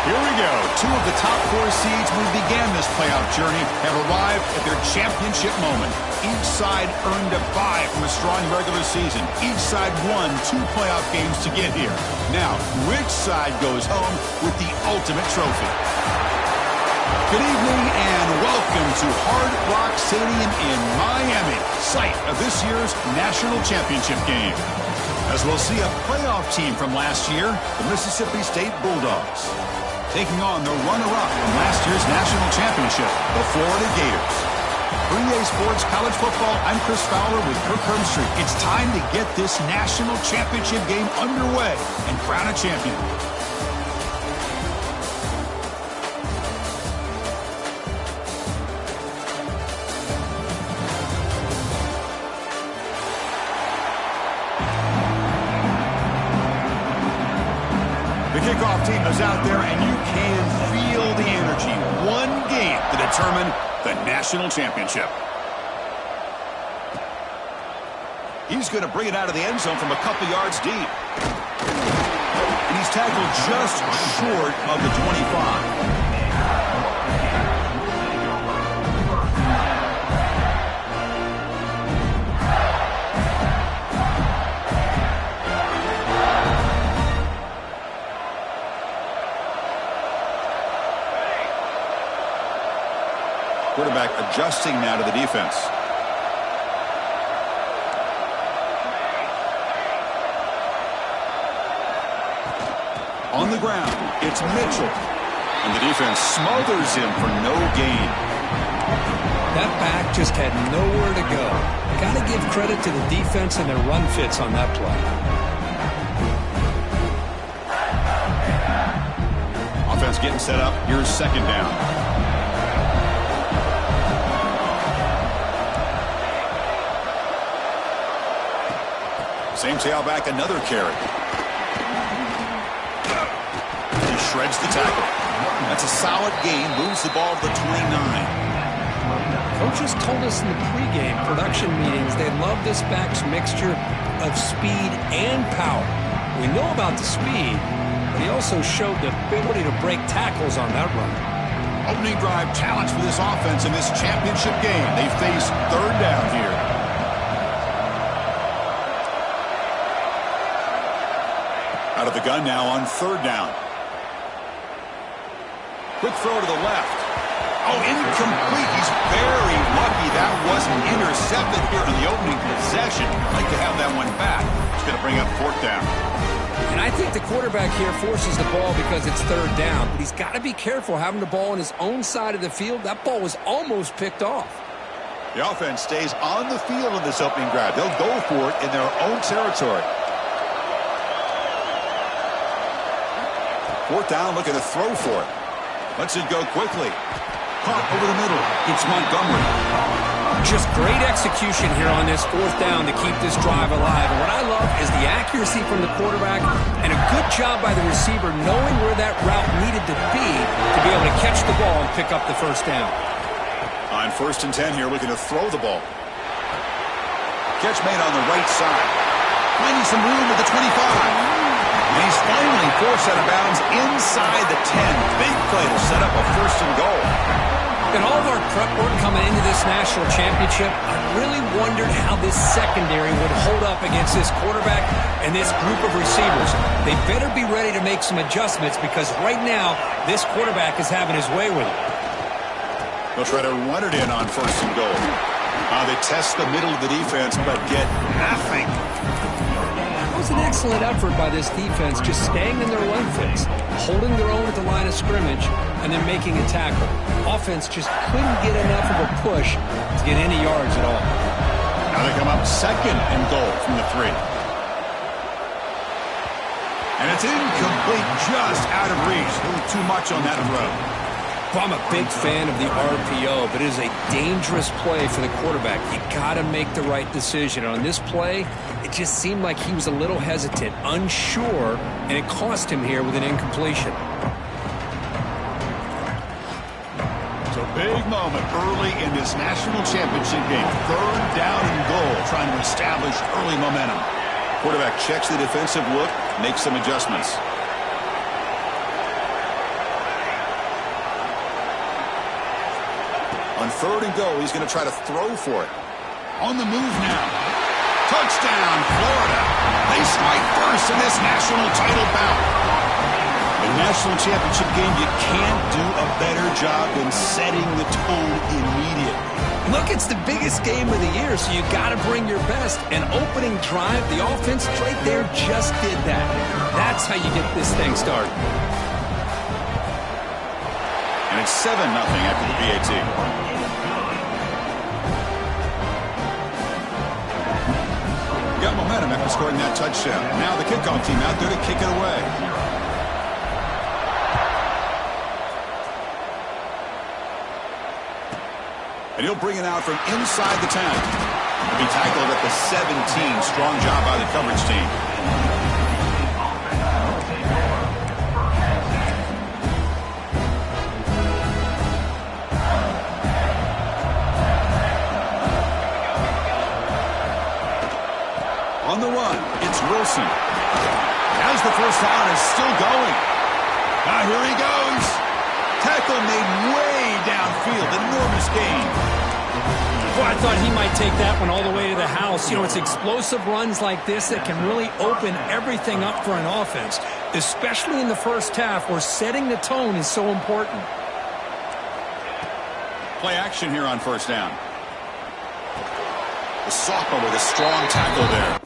Here we go. Two of the top 4 seeds who began this playoff journey have arrived at their championship moment. Each side earned a bye from a strong regular season. Each side won 2 playoff games to get here. Now, which side goes home with the ultimate trophy? Good evening and welcome to Hard Rock Stadium in Miami, site of this year's national championship game. As we'll see a playoff team from last year, the Mississippi State Bulldogs, taking on the runner-up from last year's national championship, the Florida Gators. For EA Sports College Football, I'm Chris Fowler with Kirk Herbstreit. It's time to get this national championship game underway and crown a champion. The kickoff team is out there, and you can feel the energy. One game to determine the national championship. He's going to bring it out of the end zone from a couple yards deep. And he's tackled just short of the 25. Quarterback adjusting now to the defense. On the ground, it's Mitchell. And the defense smothers him for no gain. That back just had nowhere to go. Got to give credit to the defense and their run fits on that play. Offense getting set up. Here's second down. Same tailback, another carry. He shreds the tackle. That's a solid gain, moves the ball to the 29. Coaches told us in the pregame production meetings they love this back's mixture of speed and power. We know about the speed, but he also showed the ability to break tackles on that run. Opening drive challenge for this offense in this championship game. They face third down here. Out of the gun now on third down. Quick throw to the left. Oh, incomplete. He's very lucky that wasn't intercepted here in the opening possession. I'd like to have that one back. It's going to bring up fourth down. And I think the quarterback here forces the ball because it's third down. But he's got to be careful having the ball on his own side of the field. That ball was almost picked off. The offense stays on the field in this opening drive. They'll go for it in their own territory. Fourth down, looking to throw for it. Lets it go quickly. Caught over the middle. It's Montgomery. Just great execution here on this fourth down to keep this drive alive. And what I love is the accuracy from the quarterback and a good job by the receiver knowing where that route needed to be able to catch the ball and pick up the first down. On 1st and 10 here, looking to throw the ball. Catch made on the right side. Finding some room at the 25. And he's finally forced out of bounds inside the 10. Big play to set up a 1st and goal. In all of our prep work coming into this national championship, I really wondered how this secondary would hold up against this quarterback and this group of receivers. They better be ready to make some adjustments because right now, this quarterback is having his way with it. They'll try to run it in on 1st and goal. They test the middle of the defense, but get nothing. It was an excellent effort by this defense, just staying in their run fits, holding their own at the line of scrimmage, and then making a tackle. Offense just couldn't get enough of a push to get any yards at all. Now they come up 2nd and goal from the 3. 3. And it's incomplete, just out of reach. A little too much on that throw. Well, I'm a big fan of the RPO, but it is a dangerous play for the quarterback. You got to make the right decision. On this play, it just seemed like he was a little hesitant, unsure, and it cost him here with an incompletion. It's a big moment early in this national championship game. 3rd down and goal, trying to establish early momentum. Quarterback checks the defensive look, makes some adjustments. On 3rd and goal, he's going to try to throw for it. On the move now. Touchdown, Florida. They strike first in this national title bout. In a national championship game, you can't do a better job than setting the tone immediately. Look, it's the biggest game of the year, so you got to bring your best. An opening drive, the offense right there just did that. That's how you get this thing started. And it's 7-0 after the PAT. Got momentum after scoring that touchdown. Now the kickoff team out there to kick it away. And he'll bring it out from inside the 10. He'll be tackled at the 17. Strong job by the coverage team. On the run, it's Wilson. As the first down is still going. Now here he goes. Tackle made way downfield. Enormous gain. Well, I thought he might take that one all the way to the house. You know, it's explosive runs like this that can really open everything up for an offense, especially in the first half where setting the tone is so important. Play action here on 1st down. The sophomore with a strong tackle there.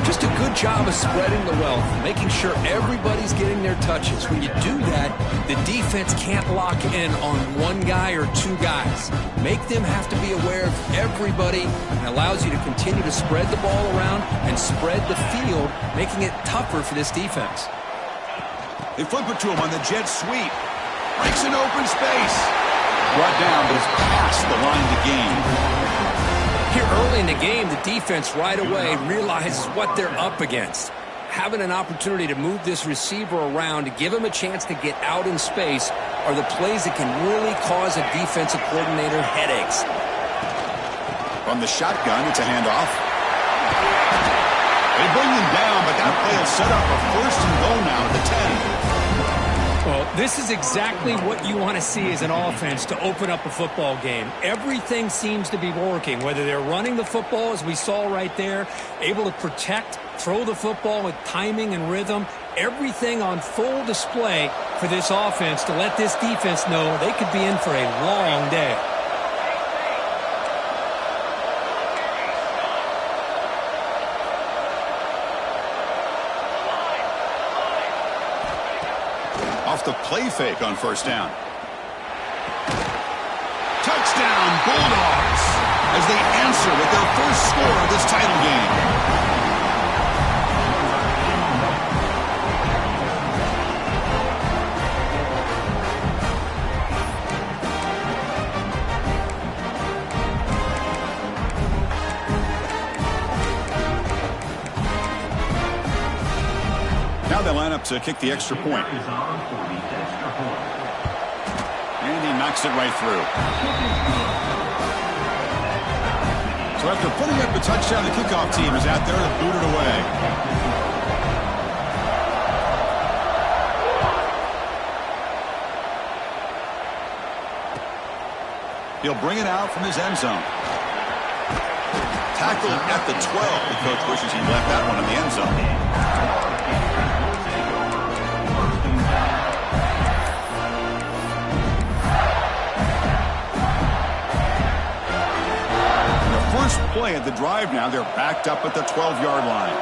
Just a good job of spreading the wealth, making sure everybody's getting their touches. When you do that, the defense can't lock in on one guy or two guys. Make them have to be aware of everybody, and allows you to continue to spread the ball around and spread the field, making it tougher for this defense. They flip it to him on the jet sweep. Breaks an open space. Brought down, but it's past the line to gain. Here early in the game, the defense right away realizes what they're up against. Having an opportunity to move this receiver around to give him a chance to get out in space are the plays that can really cause a defensive coordinator headaches. From the shotgun, it's a handoff. They bring him down, but that play will set up a 1st and goal now at the 10. Well, this is exactly what you want to see as an offense to open up a football game. Everything seems to be working, whether they're running the football, as we saw right there, able to protect, throw the football with timing and rhythm, everything on full display for this offense to let this defense know they could be in for a long day. Off the play fake on first down. Touchdown, Bulldogs, as they answer with their first score of this title game. Now they line up to kick the extra point. And he knocks it right through. So after putting up a touchdown, the kickoff team is out there to boot it away. He'll bring it out from his end zone. Tackle at the 12. The coach wishes he left that one in the end zone. First play at the drive now. They're backed up at the 12-yard line.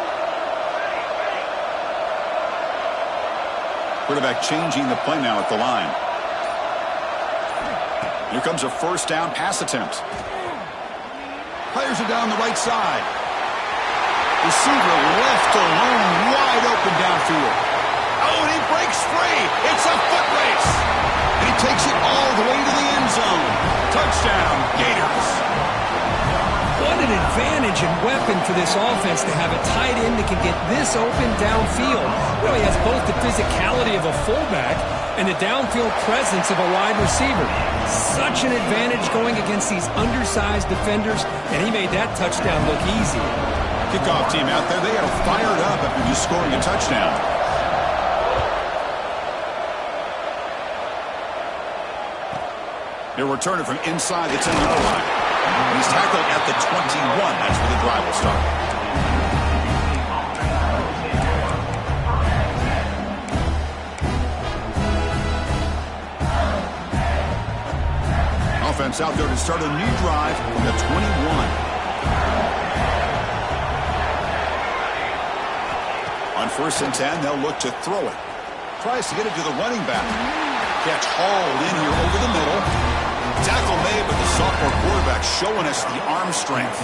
Quarterback changing the play now at the line. Here comes a first down pass attempt. Players are down the right side. Receiver left alone, wide open downfield. Oh, and he breaks free. It's a foot race. And he takes it all the way to the end zone. Touchdown, Gators. What an advantage and weapon for this offense to have a tight end that can get this open downfield. Really has both the physicality of a fullback and the downfield presence of a wide receiver. Such an advantage going against these undersized defenders, and he made that touchdown look easy. Kickoff team out there, they are fired up after just scoring a touchdown. They'll return it from inside the 10-yard line. And he's tackled at the 21. That's where the drive will start. Offense out there to start a new drive from the 21. On first and 10, they'll look to throw it. Tries to get it to the running back. Catch hauled in here over the middle. Tackle made, but the sophomore quarterback showing us the arm strength.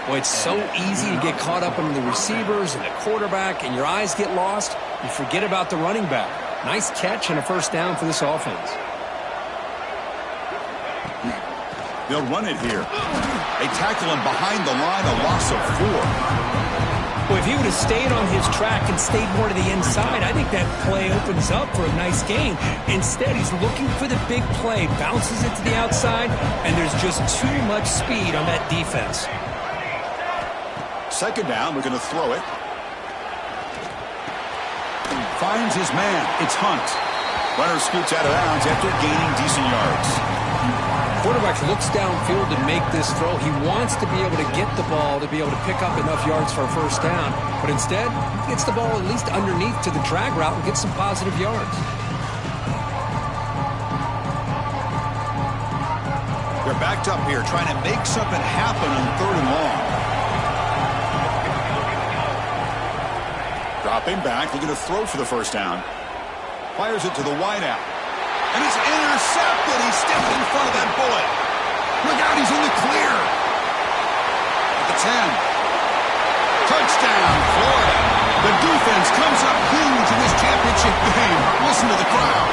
Well, it's so easy to get caught up in the receivers and the quarterback, and your eyes get lost. You forget about the running back. Nice catch and a first down for this offense. They'll run it here. They tackle him behind the line, a loss of 4. Well, if he would have stayed on his track and stayed more to the inside, I think that play opens up for a nice gain. Instead, he's looking for the big play, bounces it to the outside, and there's just too much speed on that defense. Second down, we're going to throw it. Finds his man. It's Hunt. Runner scoots out of bounds after gaining decent yards. Quarterback looks downfield to make this throw. He wants to be able to get the ball to be able to pick up enough yards for a first down. But instead, he gets the ball at least underneath to the drag route and gets some positive yards. They're backed up here trying to make something happen on third and long. Dropping back, looking to throw for the first down. Fires it to the wideout. And he's intercepted. He stepped in front of that bullet. Look out, he's in the clear. At the 10. Touchdown, Florida. The defense comes up huge in this championship game. Listen to the crowd.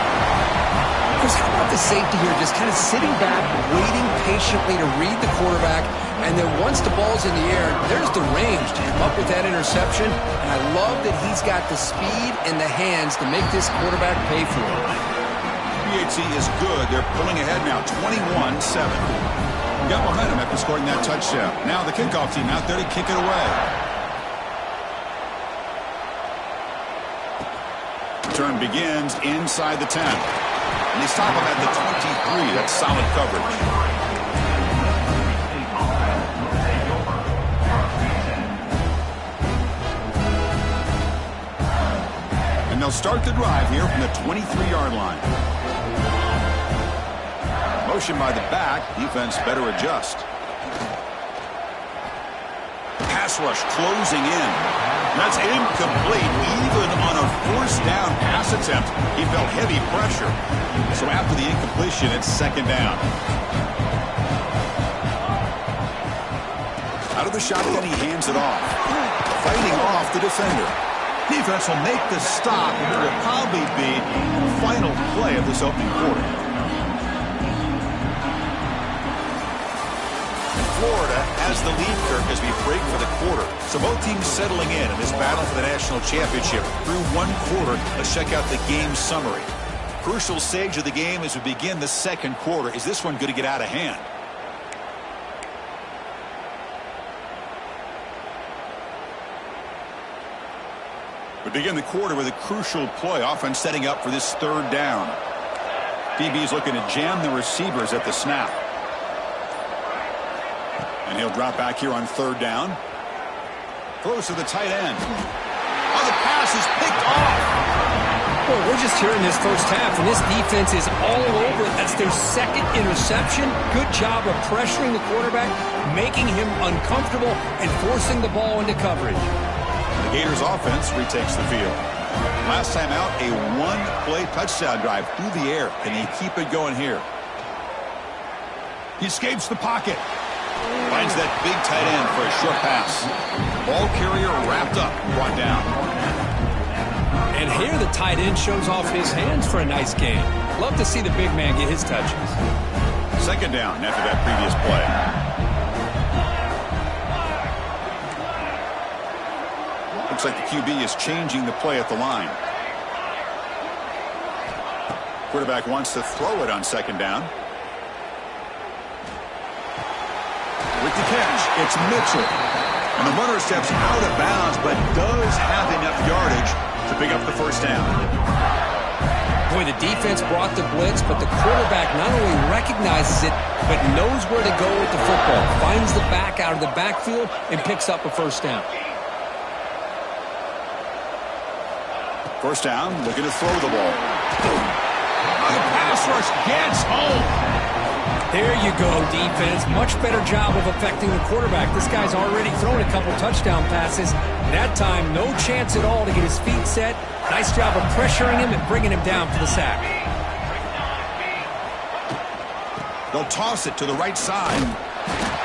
Chris, how about the safety here? Just kind of sitting back, waiting patiently to read the quarterback. And then once the ball's in the air, there's the range to come up with that interception. And I love that he's got the speed and the hands to make this quarterback pay for it. PHC is good. They're pulling ahead now, 21-7. Got momentum after scoring that touchdown. Now the kickoff team out there to kick it away. Turn begins inside the 10. And they stop him at the 23. That's solid coverage. And they'll start the drive here from the 23-yard line. Motion by the back. Defense better adjust. Pass rush closing in. That's incomplete. Even on a first down pass attempt, he felt heavy pressure. So after the incompletion, it's second down. Out of the shotgun, he hands it off. Fighting off the defender. Defense will make the stop, and it will probably be the final play of this opening quarter. Florida has the lead, Kirk, as we break for the quarter. So both teams settling in this battle for the national championship through one quarter. Let's check out the game summary. Crucial stage of the game as we begin the second quarter. Is this one going to get out of hand? We begin the quarter with a crucial play. Offense setting up for this third down. DB's looking to jam the receivers at the snap. And he'll drop back here on third down. Throws to the tight end. Oh, the pass is picked off. Well, we're just here in this first half, and this defense is all over it. That's their second interception. Good job of pressuring the quarterback, making him uncomfortable, and forcing the ball into coverage. The Gators offense retakes the field. Last time out, a one-play touchdown drive through the air. Can they keep it going here? He escapes the pocket. Finds that big tight end for a short pass. Ball carrier wrapped up, brought down. And here the tight end shows off his hands for a nice gain. Love to see the big man get his touches. Second down after that previous play. Looks like the QB is changing the play at the line. Quarterback wants to throw it on second down. With the catch, it's Mitchell. And the runner steps out of bounds, but does have enough yardage to pick up the first down. Boy, the defense brought the blitz, but the quarterback not only recognizes it, but knows where to go with the football. Finds the back out of the backfield and picks up a first down. First down, looking to throw the ball. The pass rush gets home. There you go, defense. Much better job of affecting the quarterback. This guy's already thrown a couple touchdown passes. That time, no chance at all to get his feet set. Nice job of pressuring him and bringing him down for the sack. They'll toss it to the right side.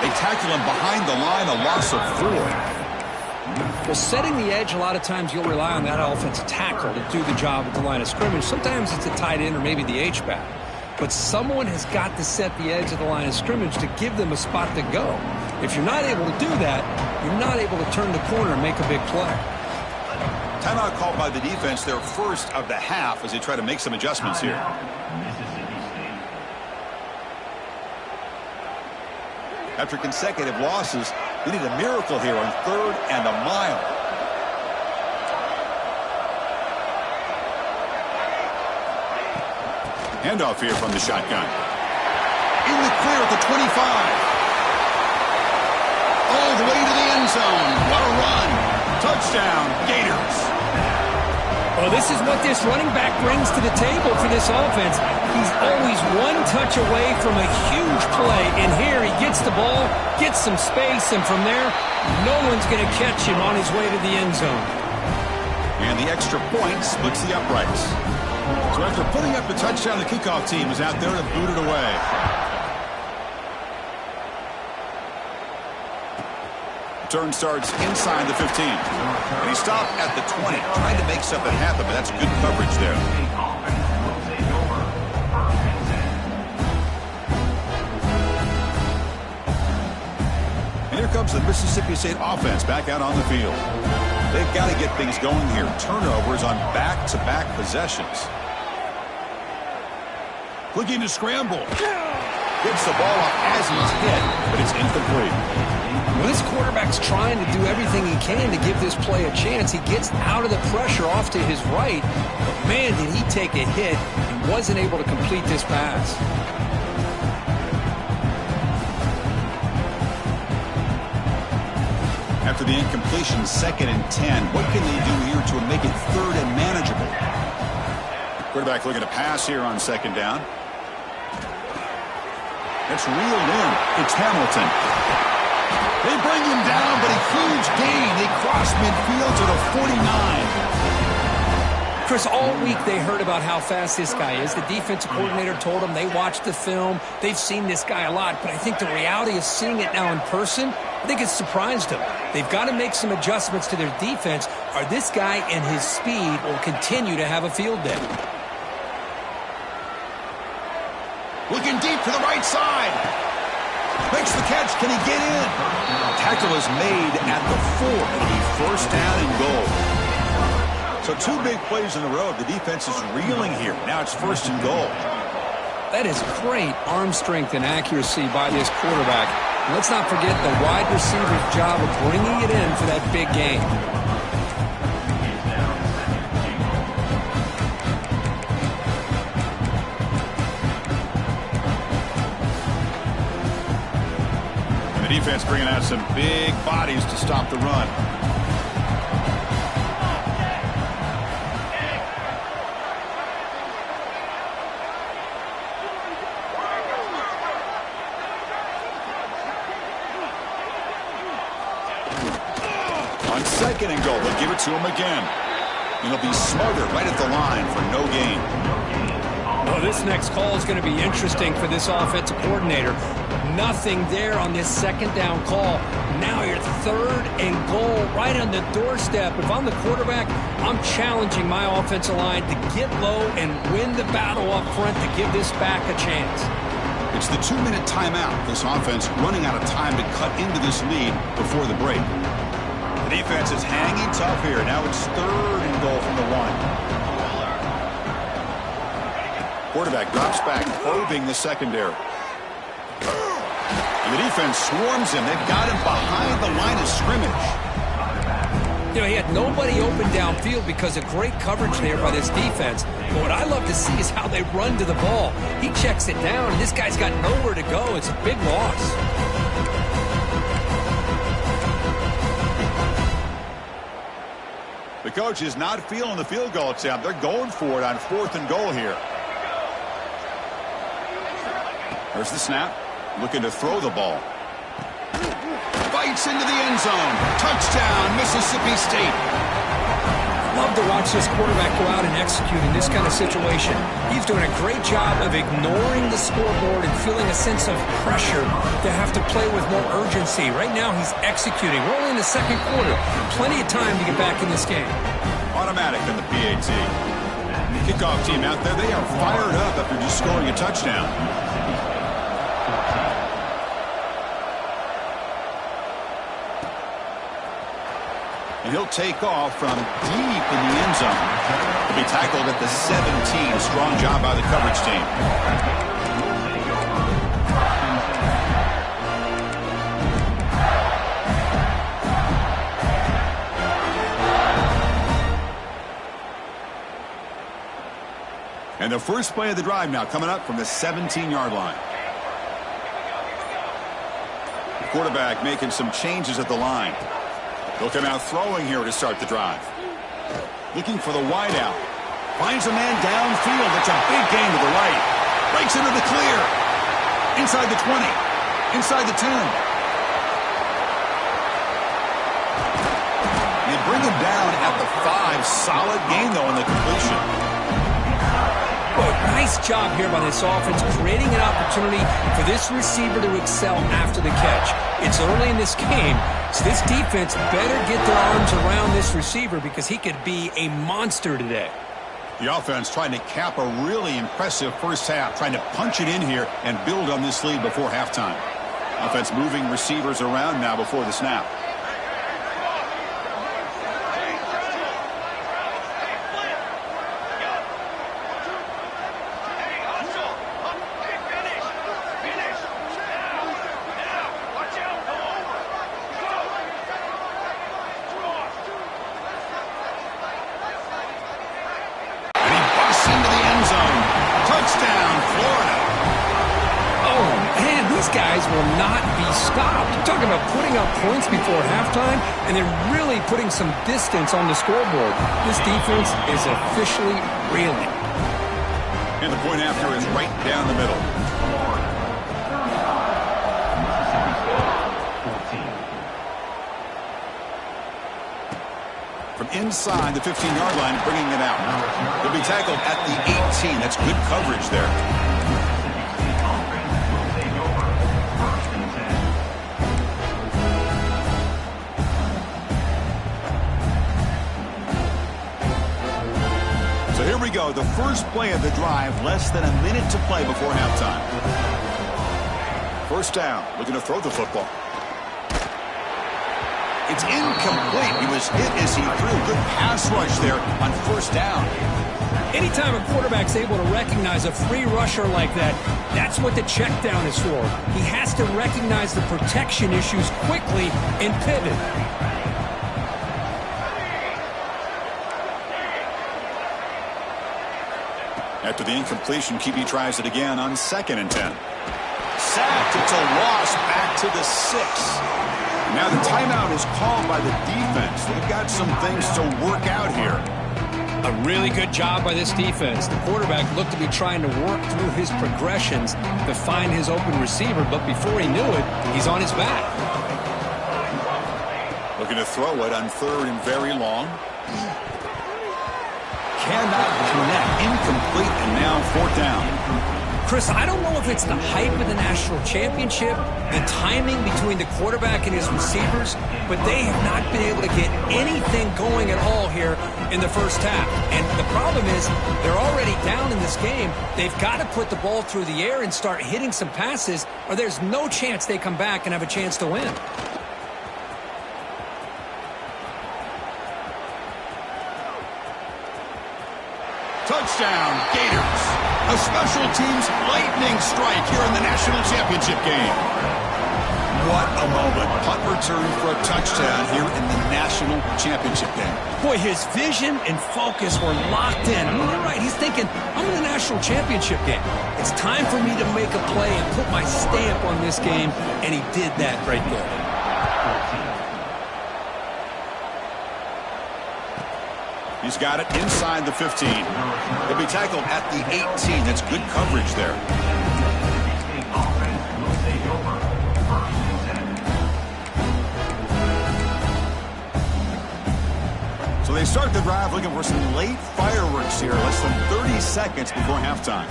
They tackle him behind the line, a loss of 4. Well, setting the edge, a lot of times you'll rely on that offensive tackle to do the job at the line of scrimmage. Sometimes it's a tight end or maybe the H-back. But someone has got to set the edge of the line of scrimmage to give them a spot to go. If you're not able to do that, you're not able to turn the corner and make a big play. Timeout called by the defense, their first of the half, as they try to make some adjustments here. After consecutive losses, they need a miracle here on third and a mile. Handoff here from the shotgun. In the clear at the 25. All the way to the end zone. What a run. Touchdown, Gators. Well, this is what this running back brings to the table for this offense. He's always one touch away from a huge play. And here he gets the ball, gets some space, and from there, no one's going to catch him on his way to the end zone. And the extra point splits the uprights. So after putting up the touchdown, the kickoff team is out there to boot it away. Turn starts inside the 15. And he stopped at the 20, trying to make something happen, but that's good coverage there. And here comes the Mississippi State offense back out on the field. They've got to get things going here. Turnovers on back-to-back possessions. Looking to scramble. Gets the ball off as he's hit, but it's incomplete. Well, this quarterback's trying to do everything he can to give this play a chance. He gets out of the pressure off to his right, but man, did he take a hit. He wasn't able to complete this pass. After the incompletion, 2nd and 10. What can they do here to make it 3rd and manageable? Quarterback looking to pass here on 2nd down. It's reeled in. It's Hamilton. They bring him down, but a huge gain. They cross midfield to the 49. Chris, all week they heard about how fast this guy is. The defensive coordinator told them they watched the film. They've seen this guy a lot, but I think the reality of seeing it now in person, I think it's surprised them. They've got to make some adjustments to their defense, or this guy and his speed will continue to have a field day. Looking deep to the right side. Makes the catch. Can he get in? Tackle is made at the 4. It'll be 1st down and goal. So 2 big plays in a row. The defense is reeling here. Now it's 1st and goal. That is great arm strength and accuracy by this quarterback. Let's not forget the wide receiver's job of bringing it in for that big game. And the defense bringing out some big bodies to stop the run. On 2nd and goal, they'll give it to him again. And he'll be smothered right at the line for no gain. Well, this next call is going to be interesting for this offensive coordinator. Nothing there on this 2nd down call. Now you're 3rd and goal right on the doorstep. If I'm the quarterback, I'm challenging my offensive line to get low and win the battle up front to give this back a chance. It's the 2-minute timeout. This offense running out of time to cut into this lead before the break. The defense is hanging tough here. Now it's 3rd and goal from the 1. Quarterback drops back, probing the secondary. And the defense swarms him. They've got him behind the line of scrimmage. You know, he had nobody open downfield because of great coverage there by this defense. But what I love to see is how they run to the ball. He checks it down, and this guy's got nowhere to go. It's a big loss. The coach is not feeling the field goal attempt. They're going for it on 4th and goal here. There's the snap. Looking to throw the ball. Bites into the end zone. Touchdown, Mississippi State. Love to watch this quarterback go out and execute in this kind of situation. He's doing a great job of ignoring the scoreboard and feeling a sense of pressure to have to play with more urgency. Right now he's executing. We're only in the 2nd quarter. Plenty of time to get back in this game. Automatic on the PAT. Kickoff team out there, they are fired up after just scoring a touchdown. And he'll take off from deep in the end zone. He'll be tackled at the 17. A strong job by the coverage team. And the first play of the drive now coming up from the 17-yard line. The quarterback making some changes at the line. He'll come out throwing here to start the drive. Looking for the wideout. Finds a man downfield. It's a big gain to the right. Breaks into the clear. Inside the 20. Inside the 10. They bring him down at the 5. Solid gain, though, in the completion. Well, nice job here by this offense, creating an opportunity for this receiver to excel after the catch. It's early in this game, so this defense better get their arms around this receiver because he could be a monster today. The offense trying to cap a really impressive first half, trying to punch it in here and build on this lead before halftime. Offense moving receivers around now before the snap. these guys will not be stopped. You're talking about putting up points before halftime, and they're really putting some distance on the scoreboard. This defense is officially reeling. And the point after is right down the middle. From inside the 15-yard line, bringing it out. He'll be tackled at the 18. That's good coverage there. So here we go. The first play of the drive, less than a minute to play before halftime. First down, looking to throw the football. It's incomplete. He was hit as he threw. Good pass rush there on first down. Anytime a quarterback's able to recognize a free rusher like that, that's what the check down is for. He has to recognize the protection issues quickly and pivot. After the incompletion, QB tries it again on 2nd and 10. Sacked. It's a loss back to the 6. Now the timeout is called by the defense. They've got some things to work out here. A really good job by this defense. The quarterback looked to be trying to work through his progressions to find his open receiver, but before he knew it, he's on his back. Looking to throw it on 3rd and very long. Cannot connect. Incomplete, and now 4th down. Chris, I don't know if it's the hype of the national championship, the timing between the quarterback and his receivers, but they have not been able to get anything going at all here in the first half. And the problem is they're already down in this game. They've got to put the ball through the air and start hitting some passes, or there's no chance they come back and have a chance to win. Touchdown, Gators. A special teams lightning strike here in the national championship game. What a moment. Punt return for a touchdown here in the national championship game. Boy, his vision and focus were locked in. I mean, you're right. He's thinking, I'm in the national championship game. It's time for me to make a play and put my stamp on this game, and he did that right there. He's got it inside the 15. He'll be tackled at the 18. That's good coverage there. So they start the drive looking for some late fireworks here. Less than 30 seconds before halftime.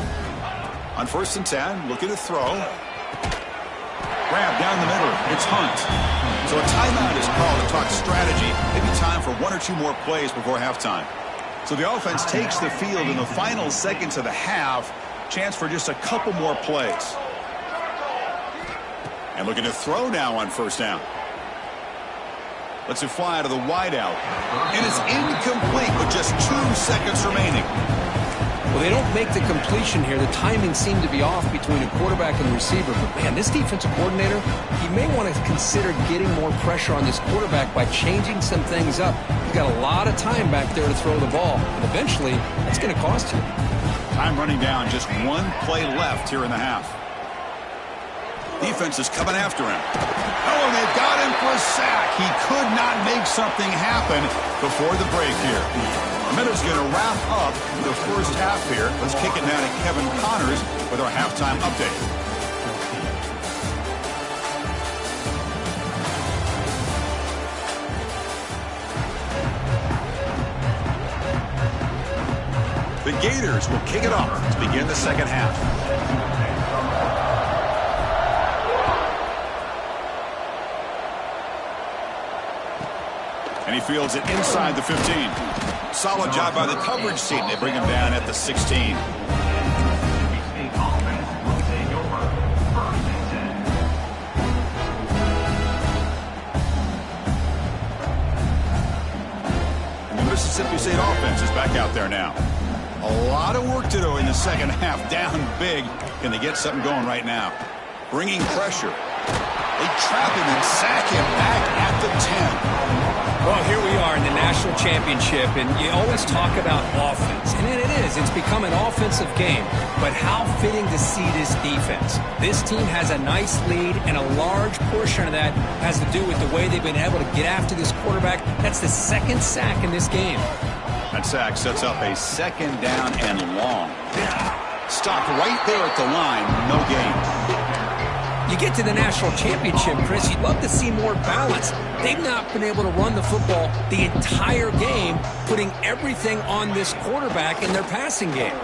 On 1st and 10, looking to throw. Grab down the middle. It's Hunt. So a timeout is called to talk strategy. Maybe time for 1 or 2 more plays before halftime. So the offense takes the field in the final seconds of the half. Chance for just a couple more plays. And looking to throw now on 1st down. Lets it fly to the wideout. And it's incomplete with just 2 seconds remaining. Well, they don't make the completion here. The timing seemed to be off between a quarterback and receiver. But, man, this defensive coordinator, he may want to consider getting more pressure on this quarterback by changing some things up. He's got a lot of time back there to throw the ball. And eventually, that's going to cost you. Time running down. Just 1 play left here in the half. Defense is coming after him. Oh, and they've got him for a sack. He could not make something happen before the break here. Minutes going to wrap up the first half here. Let's kick it now to Kevin Connors with our halftime update. The Gators will kick it off to begin the second half. And he fields it inside the 15. Solid job by the coverage team. They bring him down at the 16. And the Mississippi State offense is back out there now. A lot of work to do in the second half. Down big. Can they get something going right now? Bringing pressure. They trap him and sack him back at the 10. Well, here we are in the national championship, and you always talk about offense. And it is. It's become an offensive game. But how fitting to see this defense. This team has a nice lead, and a large portion of that has to do with the way they've been able to get after this quarterback. That's the second sack in this game. That sack sets up a second down and long. Stopped right there at the line. No gain. You get to the national championship, Chris, you'd love to see more balance. They've not been able to run the football the entire game, putting everything on this quarterback in their passing game.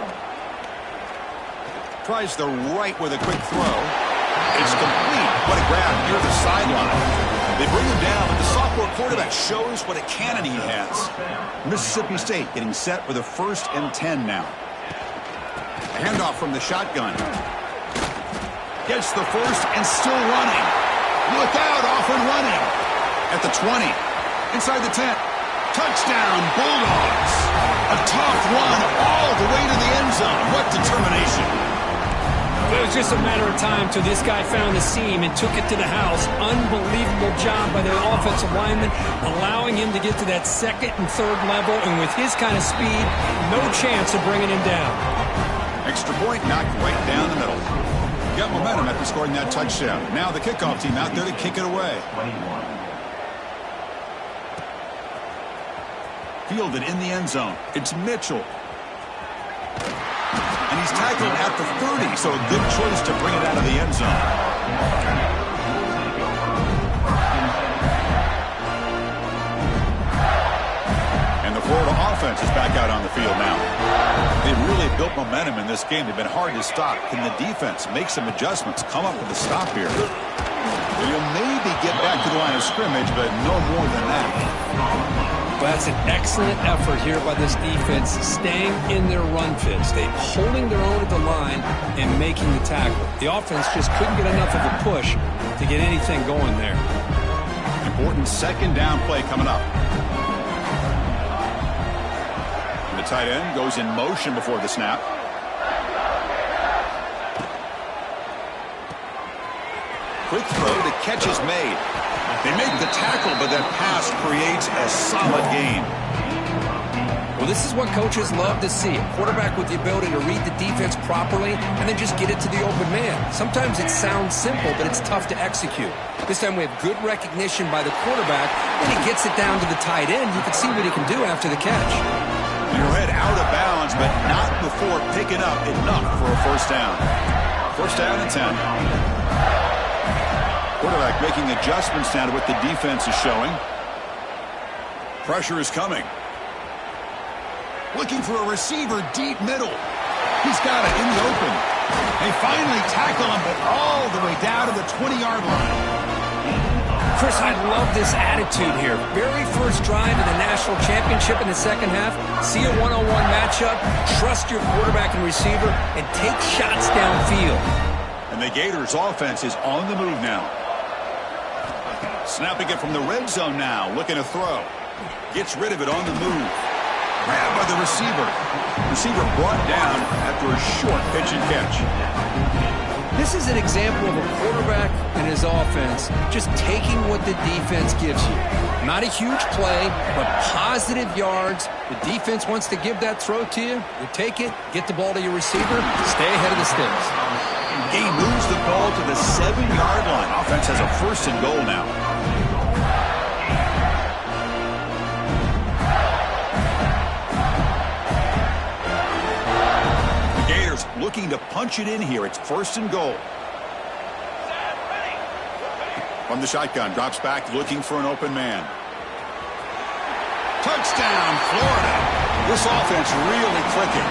Tries the right with a quick throw. It's complete. What a grab near the sideline. They bring him down, but the sophomore quarterback shows what a cannon he has. Mississippi State getting set for the 1st and 10 now. A handoff from the shotgun. Gets the first and still running. Look out, off and running. At the 20. Inside the 10. Touchdown, Bulldogs. A tough run all the way to the end zone. What determination. It was just a matter of time till this guy found the seam and took it to the house. Unbelievable job by the offensive lineman, allowing him to get to that 2nd and 3rd level. And with his kind of speed, no chance of bringing him down. Extra point knocked right down the middle. Got momentum after scoring that touchdown. Now the kickoff team out there to kick it away. Fielded in the end zone. It's Mitchell. And he's tackled at the 30, so a good choice to bring it out of the end zone. And the Florida offense is back out on the field now. They've really built momentum in this game. They've been hard to stop. Can the defense make some adjustments, come up with a stop here? They'll maybe get back to the line of scrimmage, but no more than that. Well, that's an excellent effort here by this defense, staying in their run fits. They're holding their own at the line and making the tackle. The offense just couldn't get enough of a push to get anything going there. Important 2nd down play coming up. The tight end goes in motion before the snap. Quick throw, the catch is made. They make the tackle, but that pass creates a solid gain. Well, this is what coaches love to see. A quarterback with the ability to read the defense properly and then just get it to the open man. Sometimes it sounds simple, but it's tough to execute. This time we have good recognition by the quarterback, and he gets it down to the tight end. You can see what he can do after the catch. Your head out of bounds, but not before picking up enough for a 1st down. 1st down and 10. Quarterback making adjustments now to what the defense is showing. Pressure is coming. Looking for a receiver deep middle. He's got it in the open. They finally tackle him, but all the way down to the 20-yard line. Chris, I love this attitude here. Very first drive in the national championship in the 2nd half. See a one-on-one matchup, trust your quarterback and receiver, and take shots downfield. And the Gators offense is on the move now. Snapping it from the red zone now, looking to throw. Gets rid of it on the move. Grabbed by the receiver. Receiver brought down after a short pitch and catch. This is an example of a quarterback and his offense just taking what the defense gives you. Not a huge play, but positive yards. The defense wants to give that throw to you. You take it, get the ball to your receiver, stay ahead of the sticks. He moves the ball to the 7-yard line. Offense has a 1st and goal now. Looking to punch it in here. It's 1st and goal. From the shotgun, drops back looking for an open man. Touchdown, Florida. This offense really clicking.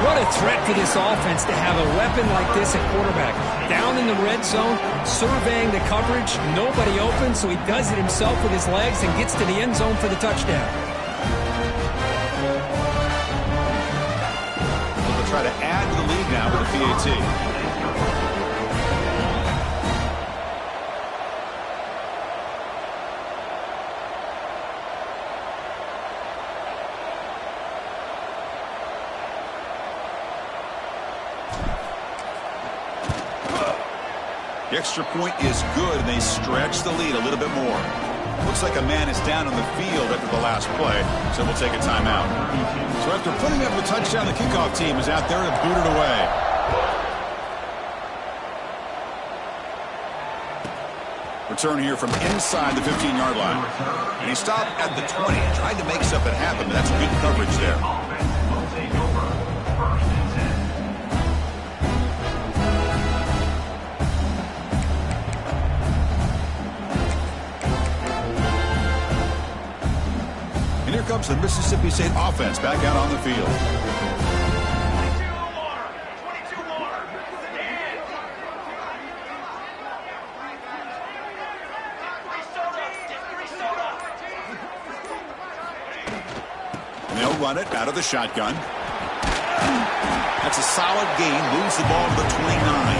What a threat for this offense to have a weapon like this at quarterback. Down in the red zone, surveying the coverage. Nobody open, so he does it himself with his legs and gets to the end zone for the touchdown. Try to add to the lead now with a PAT. The extra point is good, and they stretch the lead a little bit more. Looks like a man is down on the field after the last play, so we'll take a timeout. So after putting up a touchdown, the kickoff team is out there to boot it away. Return here from inside the 15-yard line. And he stopped at the 20, tried to make something happen, but that's good coverage there. And here comes the Mississippi State offense back out on the field. And they'll run it out of the shotgun. That's a solid gain. Moves the ball to the 29.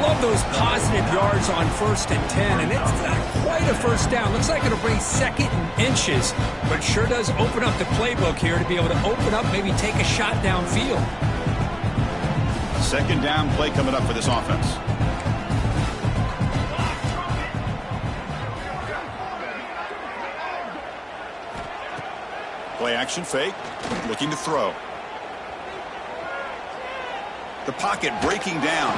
Love those positive yards on 1st and 10, and it's not quite a first down. Looks like it'll bring 2nd and inches, but sure does open up the playbook here to be able to open up, maybe take a shot downfield. 2nd down play coming up for this offense. Play action fake, looking to throw. The pocket breaking down.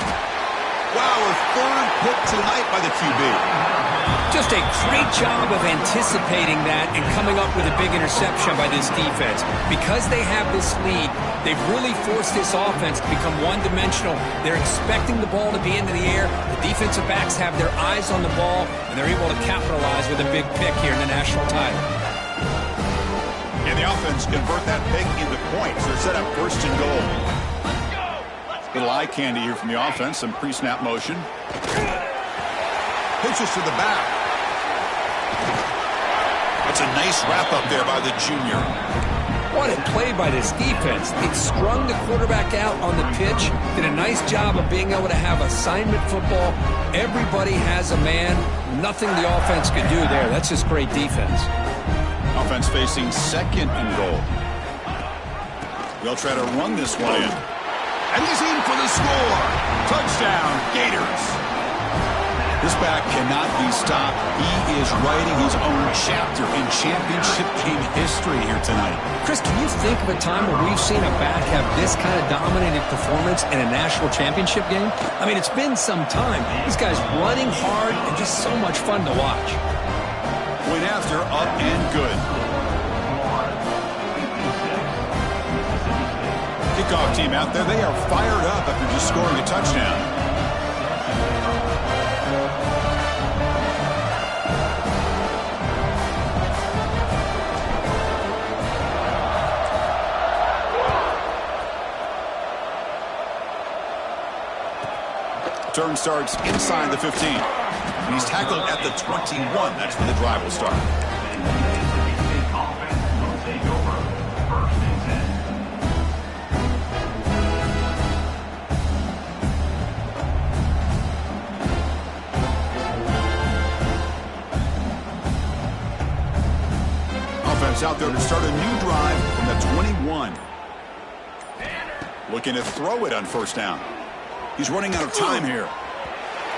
Wow, a 3rd pick tonight by the QB. Just a great job of anticipating that and coming up with a big interception by this defense. Because they have this lead, they've really forced this offense to become one-dimensional. They're expecting the ball to be into the air. The defensive backs have their eyes on the ball, and they're able to capitalize with a big pick here in the national title. And the offense convert that pick into points. They're set up 1st and goal. Little eye candy here from the offense. Some pre-snap motion. Pitches to the back. That's a nice wrap-up there by the junior. What a play by this defense. They strung the quarterback out on the pitch. Did a nice job of being able to have assignment football. Everybody has a man. Nothing the offense could do there. That's just great defense. Offense facing 2nd and goal. They'll try to run this one in. And he's in for the score. Touchdown, Gators. This back cannot be stopped. He is writing his own chapter in championship game history here tonight. Chris, can you think of a time where we've seen a back have this kind of dominating performance in a national championship game? I mean, it's been some time. This guy's running hard and just so much fun to watch. Point after, up and good. Kickoff team out there, they are fired up after just scoring a touchdown. Turn starts inside the 15. And he's tackled at the 21. That's when the drive will start. Offense out there to start a new drive from the 21. Looking to throw it on 1st down. He's running out of time here.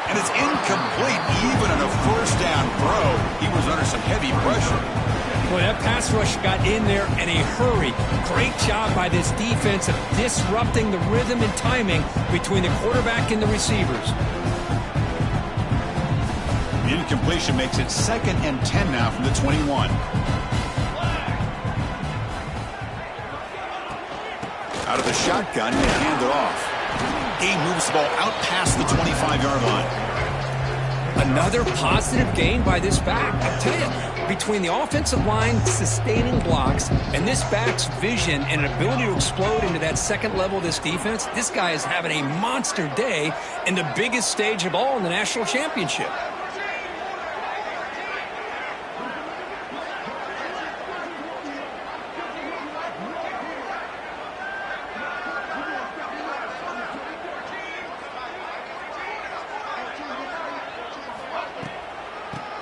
And it's incomplete. Even on a 1st down throw, he was under some heavy pressure. Boy, that pass rush got in there in a hurry. Great job by this defense of disrupting the rhythm and timing between the quarterback and the receivers. The incompletion makes it 2nd and 10 now from the 21. Out of the shotgun, and hand it off. He moves the ball out past the 25-yard line. Another positive gain by this back. I tell you, between the offensive line sustaining blocks and this back's vision and an ability to explode into that 2nd level of this defense, this guy is having a monster day in the biggest stage of all in the national championship.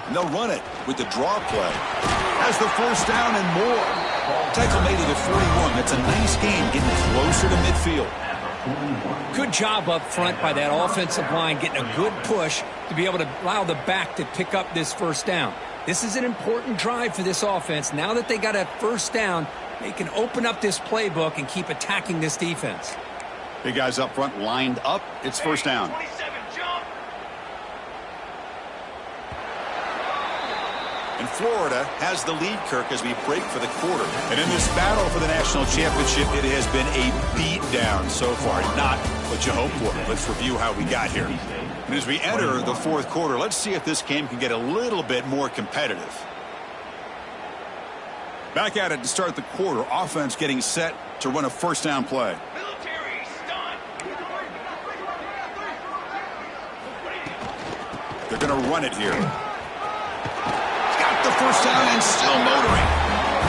And they'll run it with the draw play. Has the 1st down and more. Tackle made it at 41. That's a nice gain, getting closer to midfield. Good job up front by that offensive line, getting a good push to be able to allow the back to pick up this 1st down. This is an important drive for this offense. Now that they got a first down, they can open up this playbook and keep attacking this defense. Big guys up front lined up. It's first down. And Florida has the lead, Kirk, as we break for the quarter. And in this battle for the national championship, it has been a beatdown so far. Not what you hoped for. Let's review how we got here. And as we enter the fourth quarter, let's see if this game can get a little bit more competitive. Back at it to start the quarter. Offense getting set to run a first down play. They're going to run it here. Got the first down and still motoring.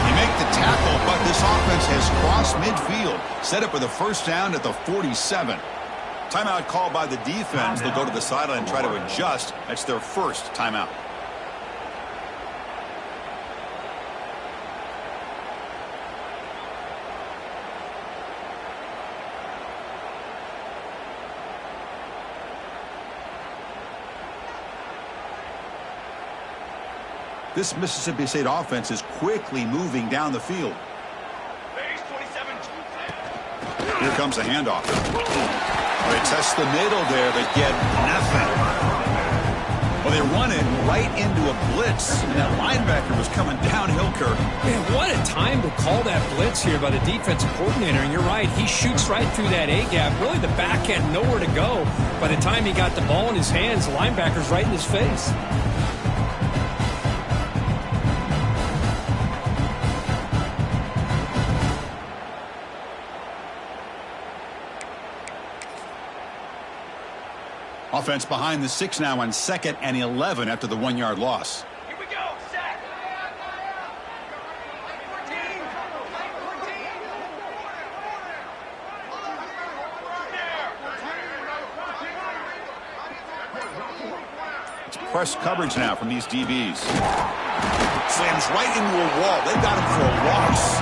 You make the tackle, but this offense has crossed midfield. Set up with a first down at the 47. Timeout called by the defense. They'll go to the sideline and try to adjust. That's their first timeout. This Mississippi State offense is quickly moving down the field. Here comes a handoff. They test the middle there, but get nothing. Well, they run it right into a blitz, and that linebacker was coming downhill, Kirk. Man, what a time to call that blitz here by the defensive coordinator. And you're right, he shoots right through that A-gap. Really, the back had nowhere to go. By the time he got the ball in his hands, the linebacker's right in his face. Offense behind the 6 now on 2nd and 11 after the 1-yard loss. Here we go, sack. It's press coverage now from these DBs. Slams right into a wall. They got him for a loss.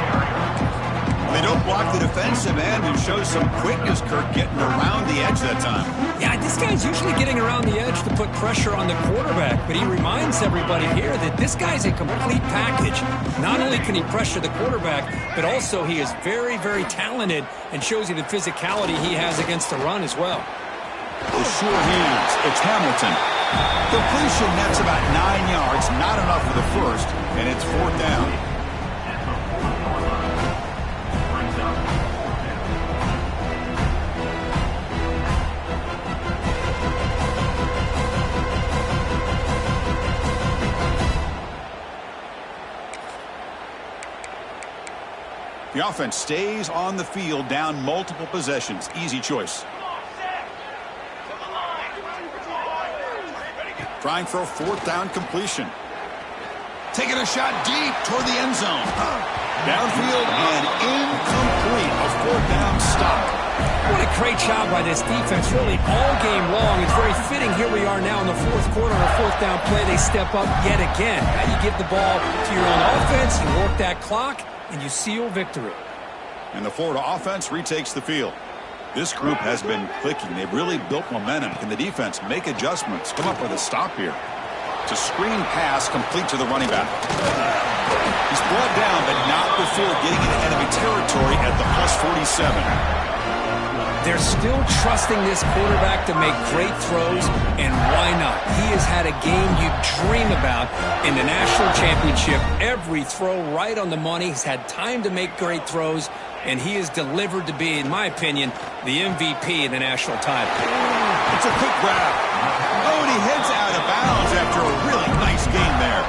They don't block the defensive end and shows some quickness, Kirk, getting around the edge that time. Yeah, this guy's usually getting around the edge to put pressure on the quarterback, but he reminds everybody here that this guy's a complete package. Not only can he pressure the quarterback, but also he is very, very talented and shows you the physicality he has against the run as well. The sure hands. It's Hamilton. Completion, that's about 9 yards. Not enough for the first, and it's fourth down. The offense stays on the field, down multiple possessions. Easy choice. Trying for a fourth down completion. Taking a shot deep toward the end zone. Downfield and incomplete. A fourth down stop. What a great job by this defense, really all game long. It's very fitting. Here we are now in the fourth quarter on a fourth down play. They step up yet again. Now you give the ball to your own offense, you work that clock, and you seal victory. And the Florida offense retakes the field. This group has been clicking. They've really built momentum. Can the defense make adjustments? Come up with a stop here. It's a screen pass complete to the running back. He's brought down, but not before getting into enemy territory at the +47. They're still trusting this quarterback to make great throws, and why not? He has had a game you dream about in the national championship. Every throw right on the money. He's had time to make great throws, and he is delivered to be, in my opinion, the MVP in the national title. It's a quick grab. Oh, and he heads out of bounds after a really nice game there.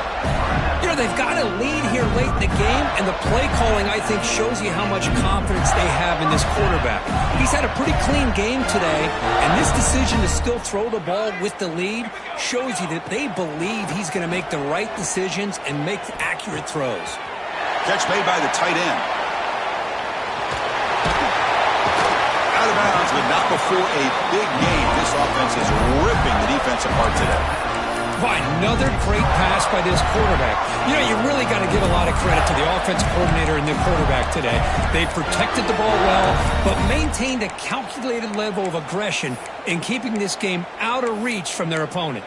You know, they've got a lead here late in the game, and the play calling, I think, shows you how much confidence they have in this quarterback. He's had a pretty clean game today, and this decision to still throw the ball with the lead shows you that they believe he's going to make the right decisions and make accurate throws. Catch made by the tight end. Out of bounds, but not before a big game. This offense is ripping the defense apart today. By another great pass by this quarterback. You know, you really got to give a lot of credit to the offensive coordinator and the quarterback today. They protected the ball well, but maintained a calculated level of aggression in keeping this game out of reach from their opponent.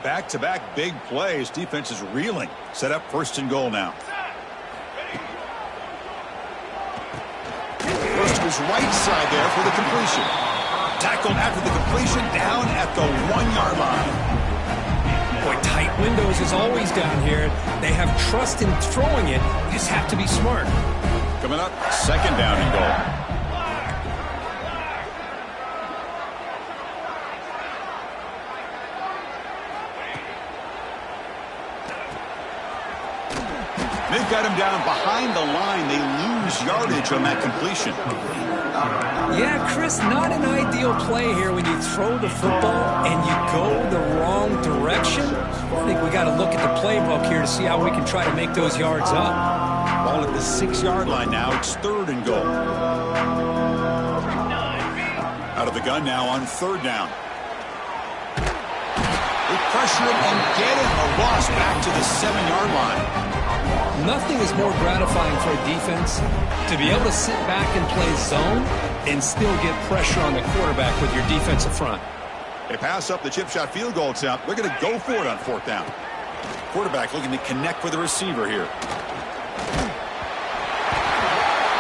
Back-to-back big plays. Defense is reeling. Set up 1st and goal now. Goes to his right side there for the completion. Tackled after the completion, down at the 1-yard line. Boy, tight windows is always down here. They have trust in throwing it. You just have to be smart. Coming up, 2nd down and goal. They've got him down behind the line. They lose yardage on that completion. Yeah, Chris, not an ideal play here when you throw the football and you go the wrong direction. I think we got to look at the playbook here to see how we can try to make those yards up. Ball at the 6-yard line now. It's 3rd and goal. Out of the gun now on 3rd down. They pressure him and get him. A loss back to the 7-yard line. Nothing is more gratifying for a defense to be able to sit back and play zone and still get pressure on the quarterback with your defensive front. They pass up the chip shot field goal attempt. They're going to go for it on 4th down. Quarterback looking to connect with the receiver here.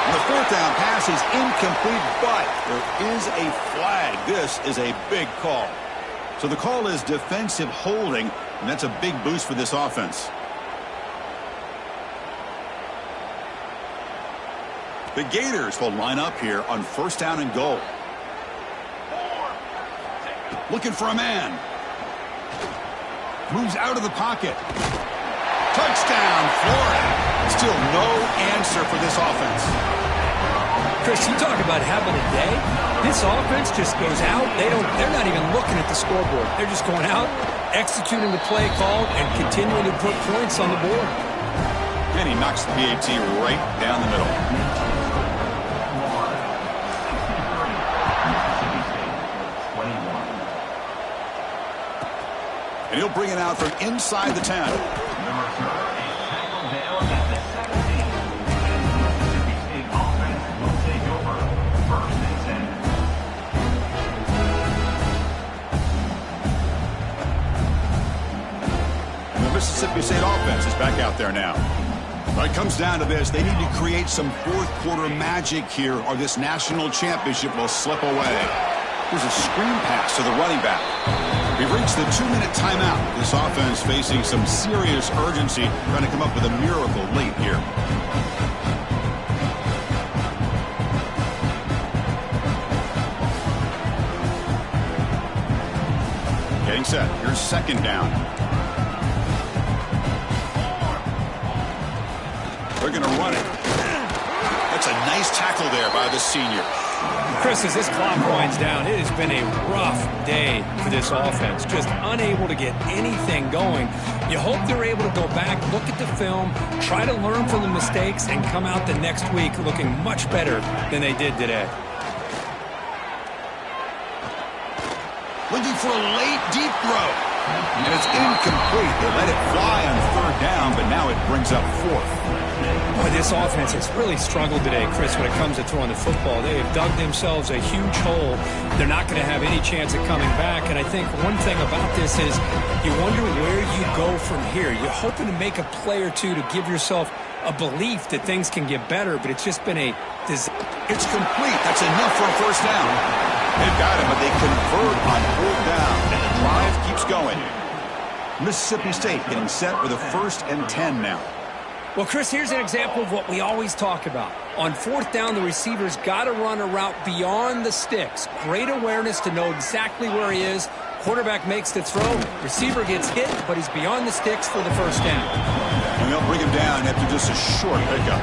And the 4th down pass is incomplete, but there is a flag. This is a big call. So the call is defensive holding, and that's a big boost for this offense. The Gators will line up here on 1st down and goal. Looking for a man. Moves out of the pocket. Touchdown, Florida. Still no answer for this offense. Chris, you talk about having a day. This offense just goes out. They're not even looking at the scoreboard. They're just going out, executing the play called, and continuing to put points on the board. And he knocks the PAT right down the middle. And he'll bring it out from inside the 10. And the Mississippi State offense is back out there now. But it comes down to this. They need to create some 4th-quarter magic here, or this national championship will slip away. Here's a screen pass to the running back. We've reached the 2-minute timeout. This offense facing some serious urgency, trying to come up with a miracle late here. Getting set. Here's 2nd down. They're going to run it. That's a nice tackle there by the senior. Chris, as this clock winds down, it has been a rough day for this offense. Just unable to get anything going. You hope they're able to go back, look at the film, try to learn from the mistakes, and come out the next week looking much better than they did today. Looking for a late deep throw. And it's incomplete. They let it fly on 3rd down, but now it brings up 4th. Boy, this offense has really struggled today, Chris, when it comes to throwing the football. They have dug themselves a huge hole. They're not going to have any chance of coming back. And I think one thing about this is you wonder where you go from here. You're hoping to make a play or two to give yourself a belief that things can get better, but it's just been a disaster. It's complete. That's enough for a 1st down. They've got him, but they convert on 4th down, and the drive keeps going. Mississippi State getting set with a 1st and 10 now. Well, Chris, here's an example of what we always talk about. On 4th down, the receiver's got to run a route beyond the sticks. Great awareness to know exactly where he is. Quarterback makes the throw. Receiver gets hit, but he's beyond the sticks for the 1st down. And they'll bring him down after just a short pickup.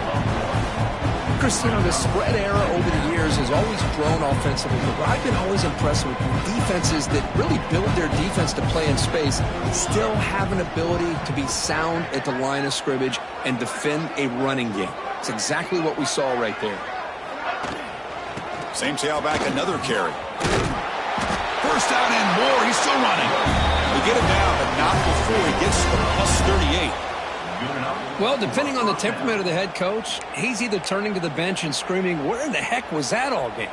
Chris, you know, the spread era over the years has always grown offensively, but I've been always impressed with defenses that really build their defense to play in space, still have an ability to be sound at the line of scrimmage and defend a running game. It's exactly what we saw right there. Same tailback, another carry. 1st down and more. He's still running. They get him down, but not before he gets to the +38. Well, depending on the temperament of the head coach, he's either turning to the bench and screaming, where in the heck was that all game?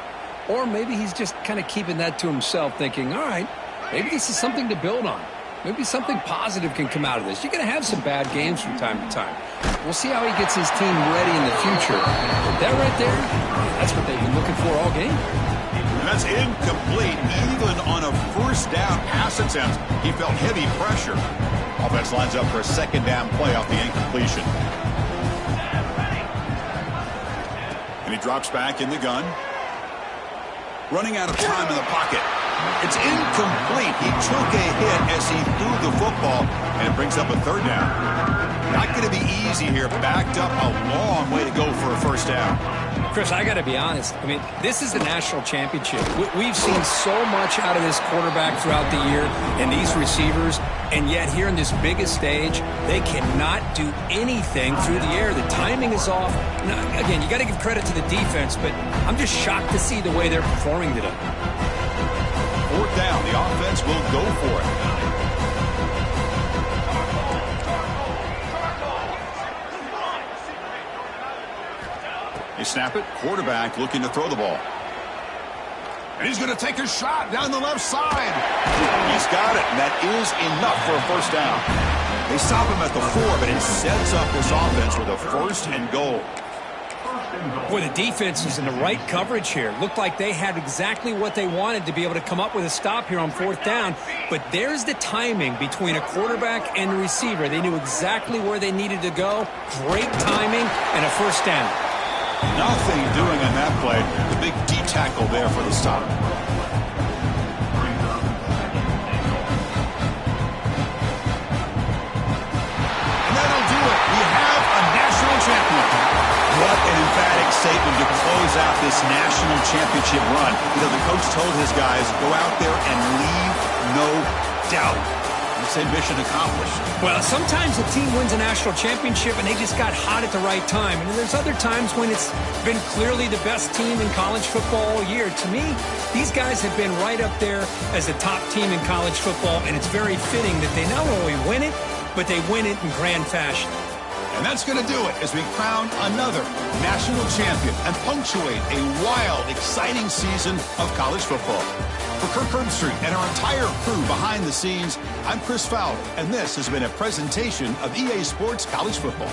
Or maybe he's just kind of keeping that to himself, thinking, all right, maybe this is something to build on. maybe something positive can come out of this. You're going to have some bad games from time to time. We'll see how he gets his team ready in the future. But that right there, that's what they've been looking for all game. And that's incomplete. Even on a first down pass attempt, he felt heavy pressure. Offense lines up for a second down play off the incompletion. And he drops back in the gun. Running out of time in the pocket. It's incomplete. He took a hit as he threw the football, and it brings up a third down. Not going to be easy here. Backed up a long way to go for a first down. Chris, I got to be honest. I mean, this is the national championship. We've seen so much out of this quarterback throughout the year and these receivers, and yet here in this biggest stage, they cannot do anything through the air. The timing is off. Now, again, you got to give credit to the defense, but I'm just shocked to see the way they're performing today. Fourth down, the offense will go for it. They snap it. Quarterback looking to throw the ball. And he's going to take a shot down the left side. He's got it, and that is enough for a first down. They stop him at the 4, but it sets up this offense with a first and goal. Boy, the defense is in the right coverage here. Looked like they had exactly what they wanted to be able to come up with a stop here on fourth down. But there's the timing between a quarterback and the receiver. They knew exactly where they needed to go. Great timing and a first down. Nothing doing on that play. The big D tackle there for the stop. And that'll do it. We have a national champion. What an emphatic statement to close out this national championship run. You know, the coach told his guys, go out there and leave no doubt. I'd say mission accomplished. Well, sometimes a team wins a national championship and they just got hot at the right time. And there's other times when it's been clearly the best team in college football all year. To me, these guys have been right up there as the top team in college football, and it's very fitting that they not only win it, but they win it in grand fashion. And that's going to do it as we crown another national champion and punctuate a wild, exciting season of college football. For Kirk Herbstreit and our entire crew behind the scenes, I'm Chris Fowler, and this has been a presentation of EA Sports College Football.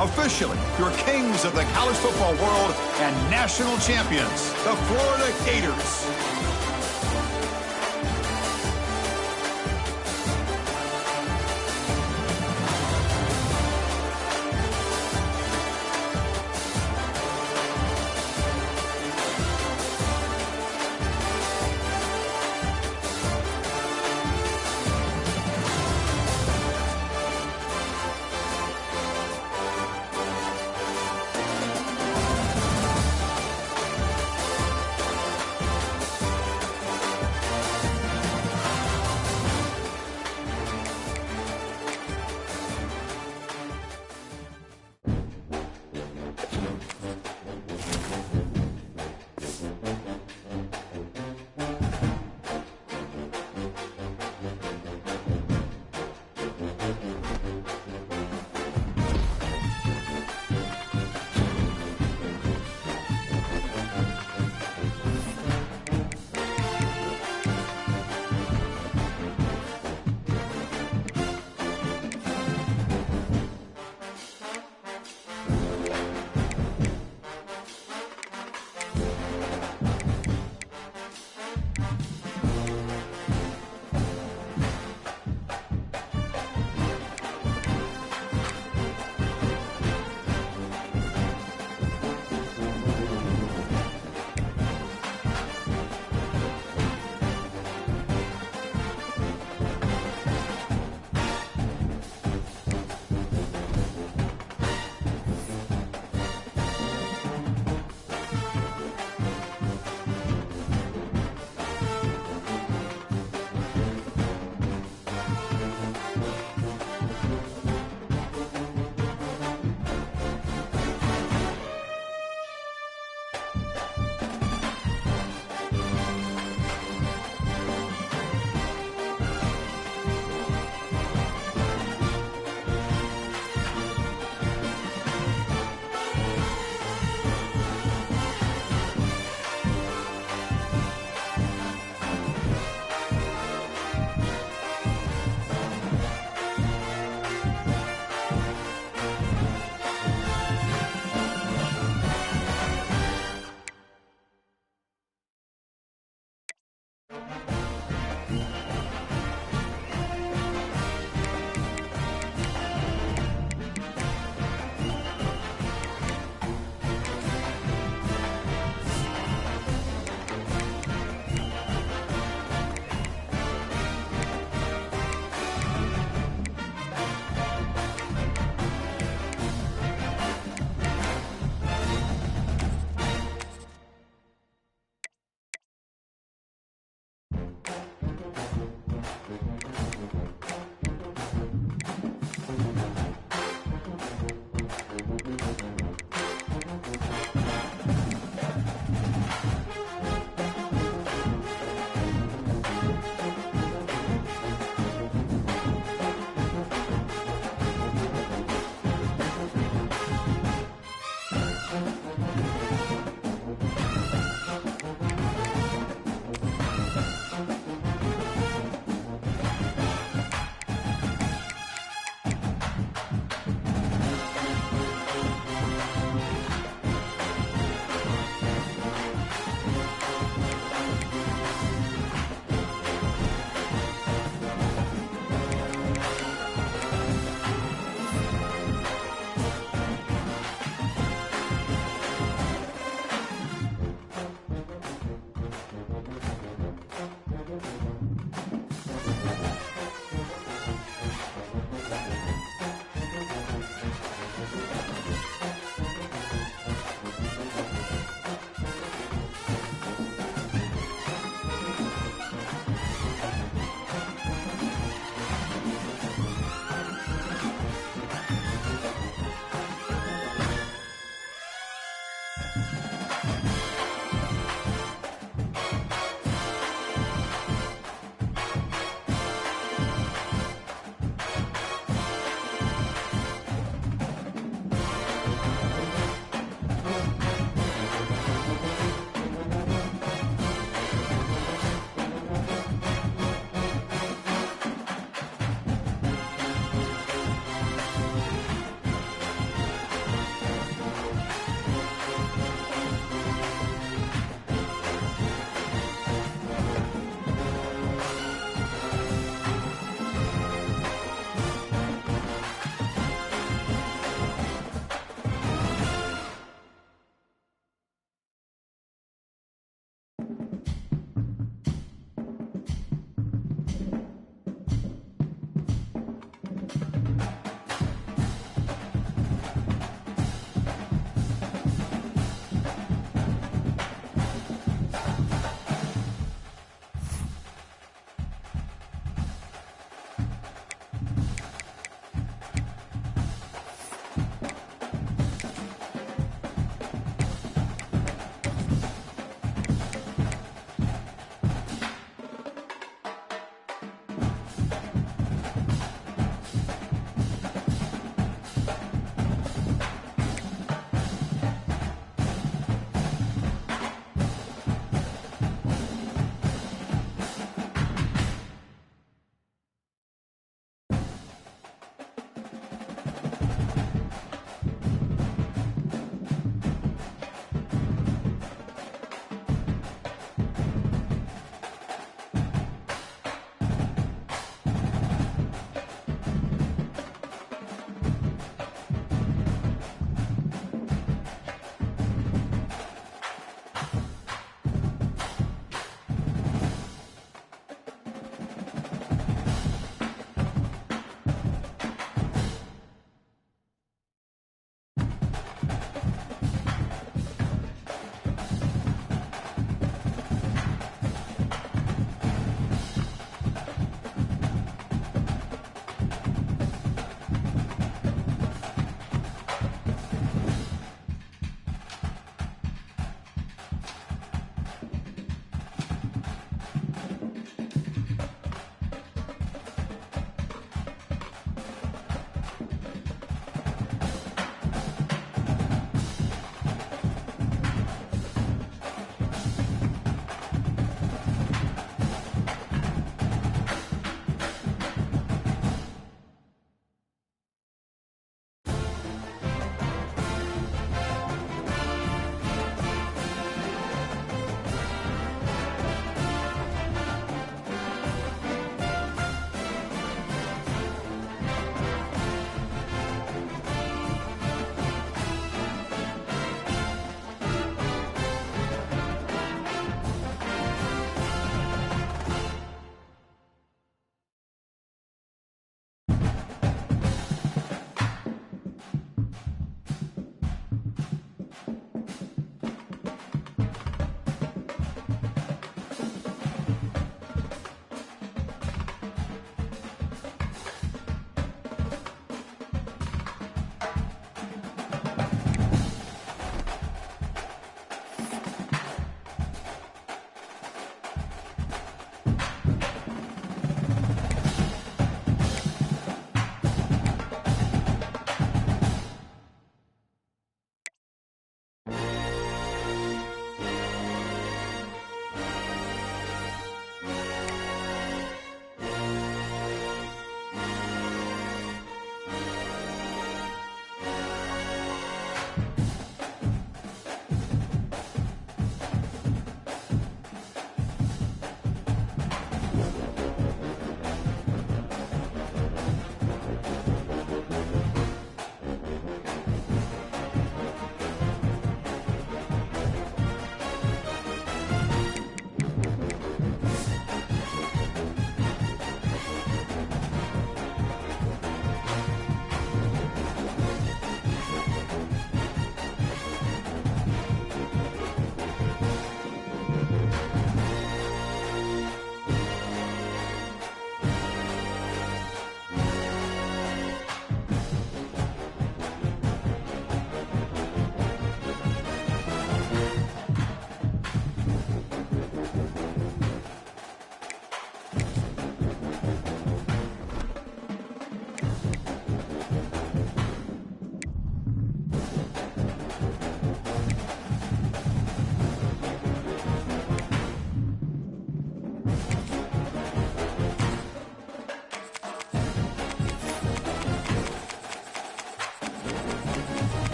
Officially, your kings of the college football world and national champions, the Florida Gators.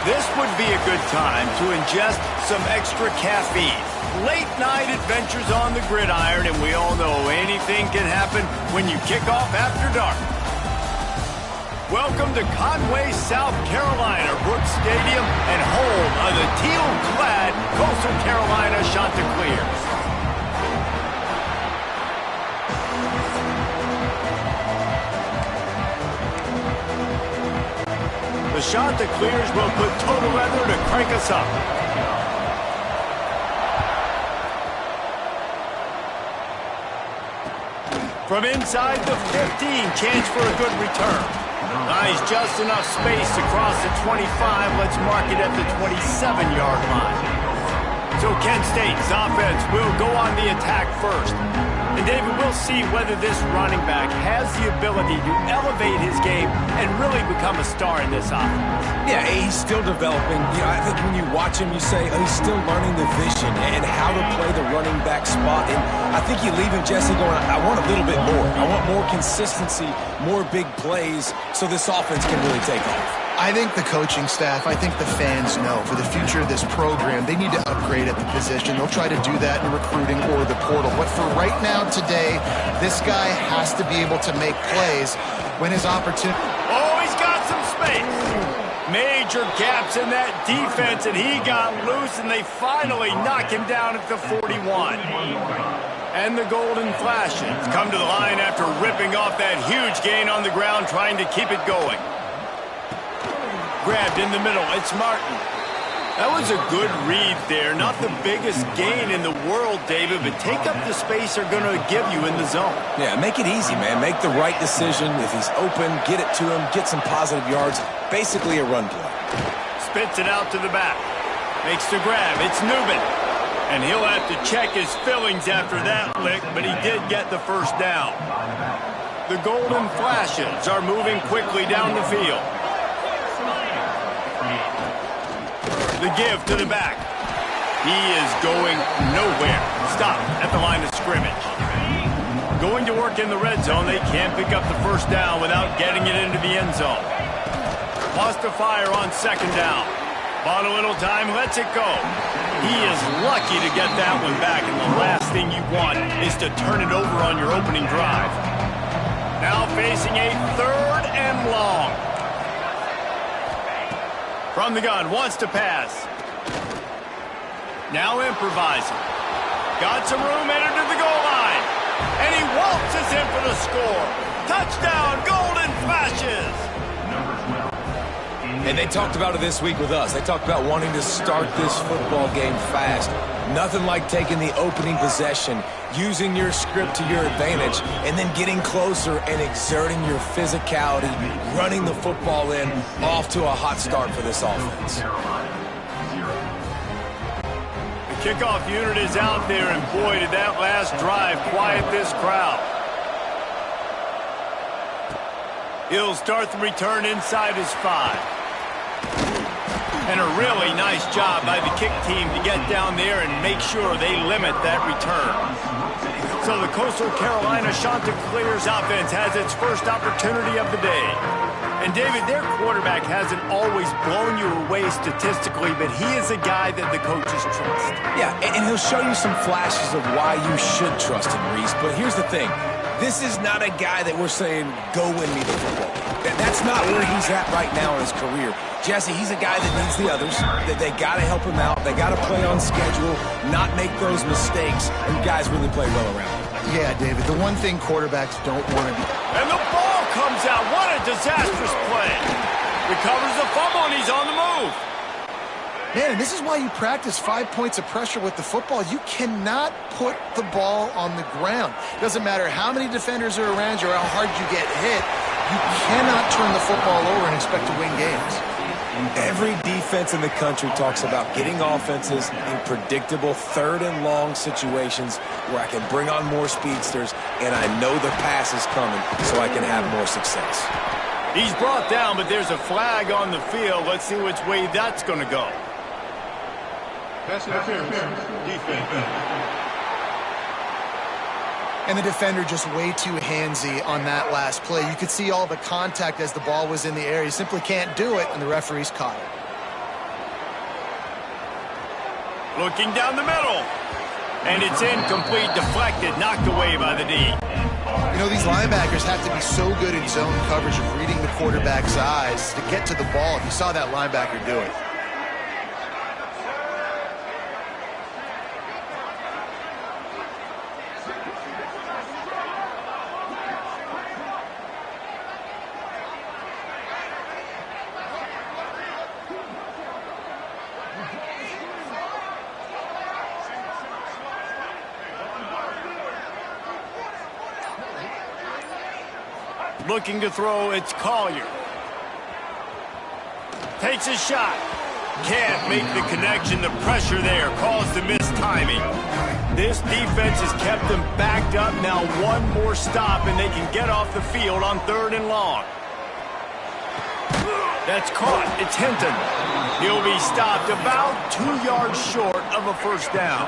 This would be a good time to ingest some extra caffeine. Late night adventures on the gridiron, and we all know anything can happen when you kick off after dark. Welcome to Conway, South Carolina, Brooks Stadium, and home of the teal-clad Coastal Carolina Chanticleers. The Chanticleers will put total weather to crank us up. From inside the 15, chance for a good return. Nice, just enough space to cross the 25. Let's mark it at the 27-yard line. So Kent State's offense will go on the attack first. And David, we'll see whether this running back has the ability to elevate his game and really become a star in this offense. Yeah, he's still developing. You know, I think when you watch him, you say, oh, he's still learning the vision and how to play the running back spot. And I think you leave him, Jesse, going, I want a little bit more. I want more consistency, more big plays, so this offense can really take off. I think the coaching staff, I think the fans know for the future of this program, they need to upgrade at the position. They'll try to do that in recruiting or the portal. But for right now, today, this guy has to be able to make plays when his opportunity... Oh, he's got some space. Major gaps in that defense, and he got loose, and they finally knock him down at the 41. And the Golden Flashes come to the line after ripping off that huge gain on the ground, trying to keep it going. Grabbed in the middle, it's Martin. That was a good read there. Not the biggest gain in the world, David, but take up the space they're going to give you in the zone. Yeah, make it easy, man. Make the right decision. If he's open, get it to him, get some positive yards. Basically a run play. Spits it out to the back. Makes the grab. It's Newman. And he'll have to check his fillings after that lick, but he did get the first down. The Golden Flashes are moving quickly down the field. The give to the back. He is going nowhere. Stop at the line of scrimmage. Going to work in the red zone. They can't pick up the first down without getting it into the end zone. Lost to fire on second down. Bought a little time, lets it go. He is lucky to get that one back, and the last thing you want is to turn it over on your opening drive. Now facing a third and long. From the gun, wants to pass. Now improvising. Got some room, entered to the goal line. And he waltzes in for the score. Touchdown, Golden Flashes. And they talked about it this week with us. They talked about wanting to start this football game fast. Nothing like taking the opening possession, using your script to your advantage, and then getting closer and exerting your physicality, running the football in, off to a hot start for this offense. The Kickoff unit is out there, and boy, did that last drive quiet this crowd. He'll start the return inside his 5. And a really nice job by the kick team to get down there and make sure they limit that return. So the Coastal Carolina Chanticleers offense has its first opportunity of the day. And, David, their quarterback hasn't always blown you away statistically, but he is a guy that the coaches trust. Yeah, and he'll show you some flashes of why you should trust him, Reese. But here's the thing. This is not a guy that we're saying, go win me the football. That's not where he's at right now in his career. Jesse, he's a guy that needs the others. That they got to help him out. They got to play on schedule, not make those mistakes, and guys really play well around him. Yeah, David, the one thing quarterbacks don't want to do. And the ball comes out. What a disastrous play. Recovers the fumble, and he's on the move. Man, and this is why you practice 5 points of pressure with the football. You cannot put the ball on the ground. Doesn't matter how many defenders are around you or how hard you get hit. You cannot turn the football over and expect to win games. Every defense in the country talks about getting offenses in predictable 3rd and long situations where I can bring on more speedsters and I know the pass is coming so I can have more success. He's brought down, but there's a flag on the field. Let's see which way that's going to go. Pass interference. Defense. And the defender just way too handsy on that last play. You could see all the contact as the ball was in the air. You simply can't do it, and the referee's caught it. Looking down the middle. And it's incomplete, deflected, knocked away by the D. You know, these linebackers have to be so good in zone coverage of reading the quarterback's eyes to get to the ball. You saw that linebacker do it. Looking to throw, it's Collier. Takes a shot. Can't make the connection. The pressure there caused the mistiming. This defense has kept them backed up. Now one more stop, and they can get off the field on 3rd and long. That's caught. It's Hinton. He'll be stopped about 2 yards short of a first down.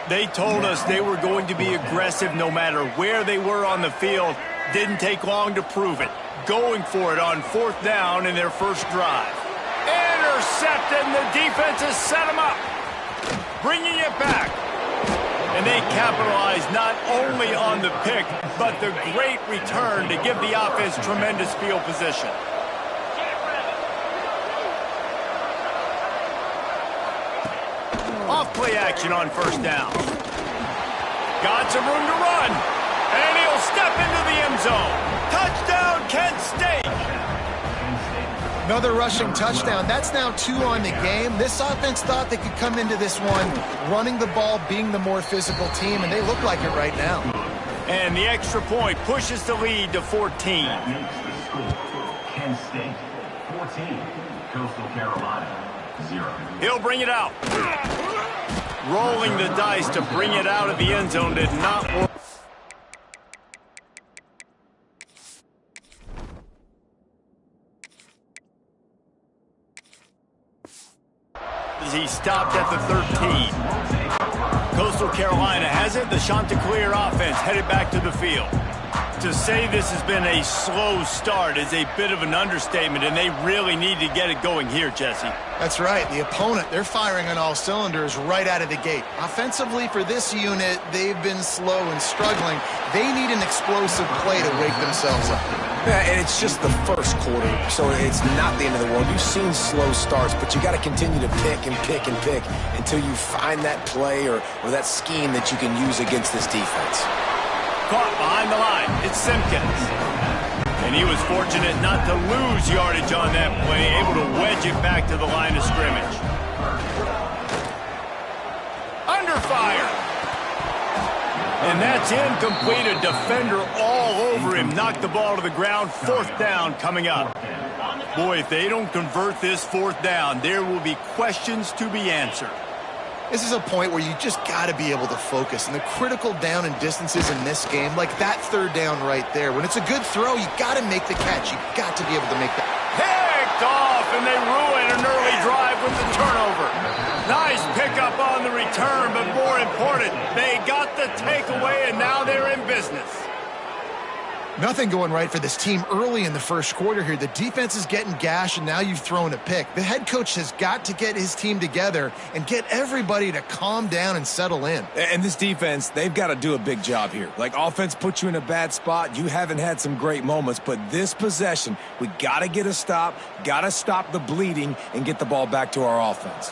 They told us they were going to be aggressive no matter where they were on the field. Didn't take long to prove it. Going for it on 4th down in their first drive. Intercepted, and the defense has set them up. Bringing it back. And they capitalize not only on the pick, but the great return to give the offense tremendous field position. Off play action on 1st down. Got some room to run. And he'll step into the end zone. Touchdown, Kent State. Another rushing touchdown. That's now 2 on the game. This offense thought they could come into this one running the ball, being the more physical team, and they look like it right now. And the extra point pushes the lead to 14. Kent State, 14. Coastal Carolina, 0. He'll bring it out. Rolling the dice to bring it out of the end zone did not work. He stopped at the 13. Coastal Carolina has it. The Chanticleer offense headed back to the field. To say this has been a slow start is a bit of an understatement, and they really need to get it going here, Jesse. That's right. The opponent, they're firing on all cylinders right out of the gate. Offensively, for this unit, they've been slow and struggling. They need an explosive play to wake themselves up. Yeah, and it's just the first quarter, so it's not the end of the world. You've seen slow starts, but you got to continue to pick and pick and pick until you find that play or that scheme that you can use against this defense. Caught behind the line. It's Simpkins. And he was fortunate not to lose yardage on that play, able to wedge it back to the line of scrimmage. Under fire. And that's incomplete. A defender all over him. Knocked the ball to the ground. 4th down coming up. Boy, if they don't convert this 4th down, there will be questions to be answered. This is a point where you just got to be able to focus. And the critical down and distances in this game, like that third down right there, when it's a good throw, you got to make the catch. You got to be able to make that. Picked off, and they ruin an early drive with the turnover. Nice pickup on the return, but more important, they got the takeaway, and now they're in business. Nothing going right for this team early in the first quarter here. The defense is getting gashed, and now you've thrown a pick. The head coach has got to get his team together and get everybody to calm down and settle in. And this defense, they've got to do a big job here. Like, offense puts you in a bad spot. You haven't had some great moments, but this possession, we got to get a stop, got to stop the bleeding, and get the ball back to our offense.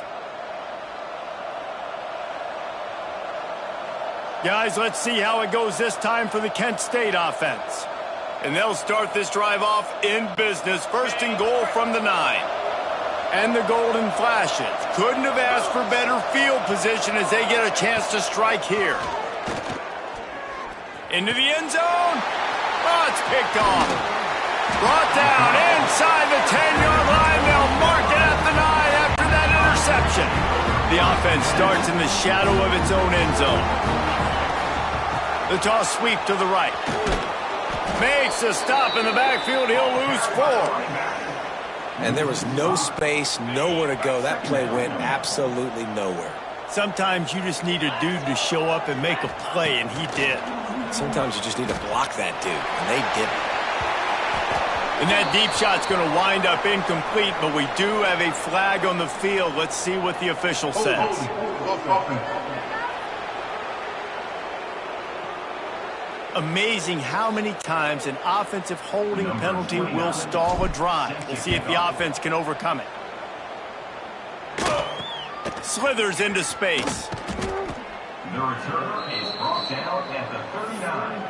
Guys, let's see how it goes this time for the Kent State offense. And they'll start this drive off in business. First and goal from the 9. And the golden flashes. Couldn't have asked for better field position as they get a chance to strike here. Into the end zone. Oh, it's picked off. Brought down inside the 10-yard line. They'll mark it at the 9 after that interception. The offense starts in the shadow of its own end zone. The toss sweep to the right. Makes a stop in the backfield. He'll lose 4. And there was no space, nowhere to go. That play went absolutely nowhere. Sometimes you just need a dude to show up and make a play, and he did. Sometimes you just need to block that dude, and they didn't. And that deep shot's going to wind up incomplete, but we do have a flag on the field. Let's see what the official says. Amazing how many times an offensive holding penalty will stall a drive. We'll see if the offense can overcome it. Slithers into space. The return is brought down at the 39,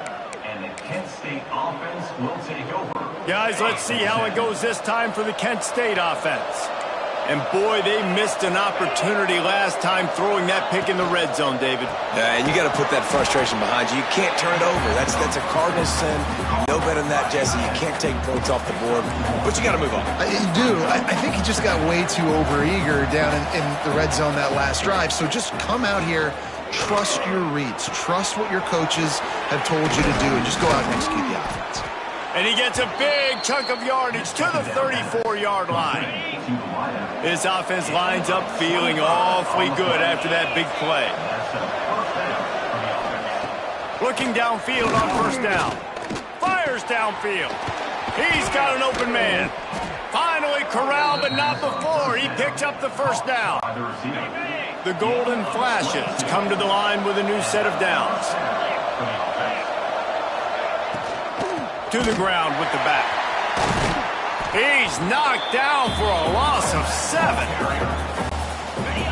and the Kent State offense will take over. Guys, let's see how it goes this time for the Kent State offense. And boy, they missed an opportunity last time throwing that pick in the red zone, David. And you got to put that frustration behind you. You can't turn it over. That's a cardinal sin. No better than that, Jesse. You can't take points off the board, but you got to move on. You do. I think he just got way too overeager down in the red zone that last drive. So just come out here, trust your reads, trust what your coaches have told you to do, and just go out and execute the offense. And he gets a big chunk of yardage to the 34-yard line. His offense lines up feeling awfully good after that big play. Looking downfield on first down. Fires downfield. He's got an open man. Finally corralled, but not before. He picks up the first down. The golden flashes come to the line with a new set of downs. To the ground with the back. He's knocked down for a loss of 7.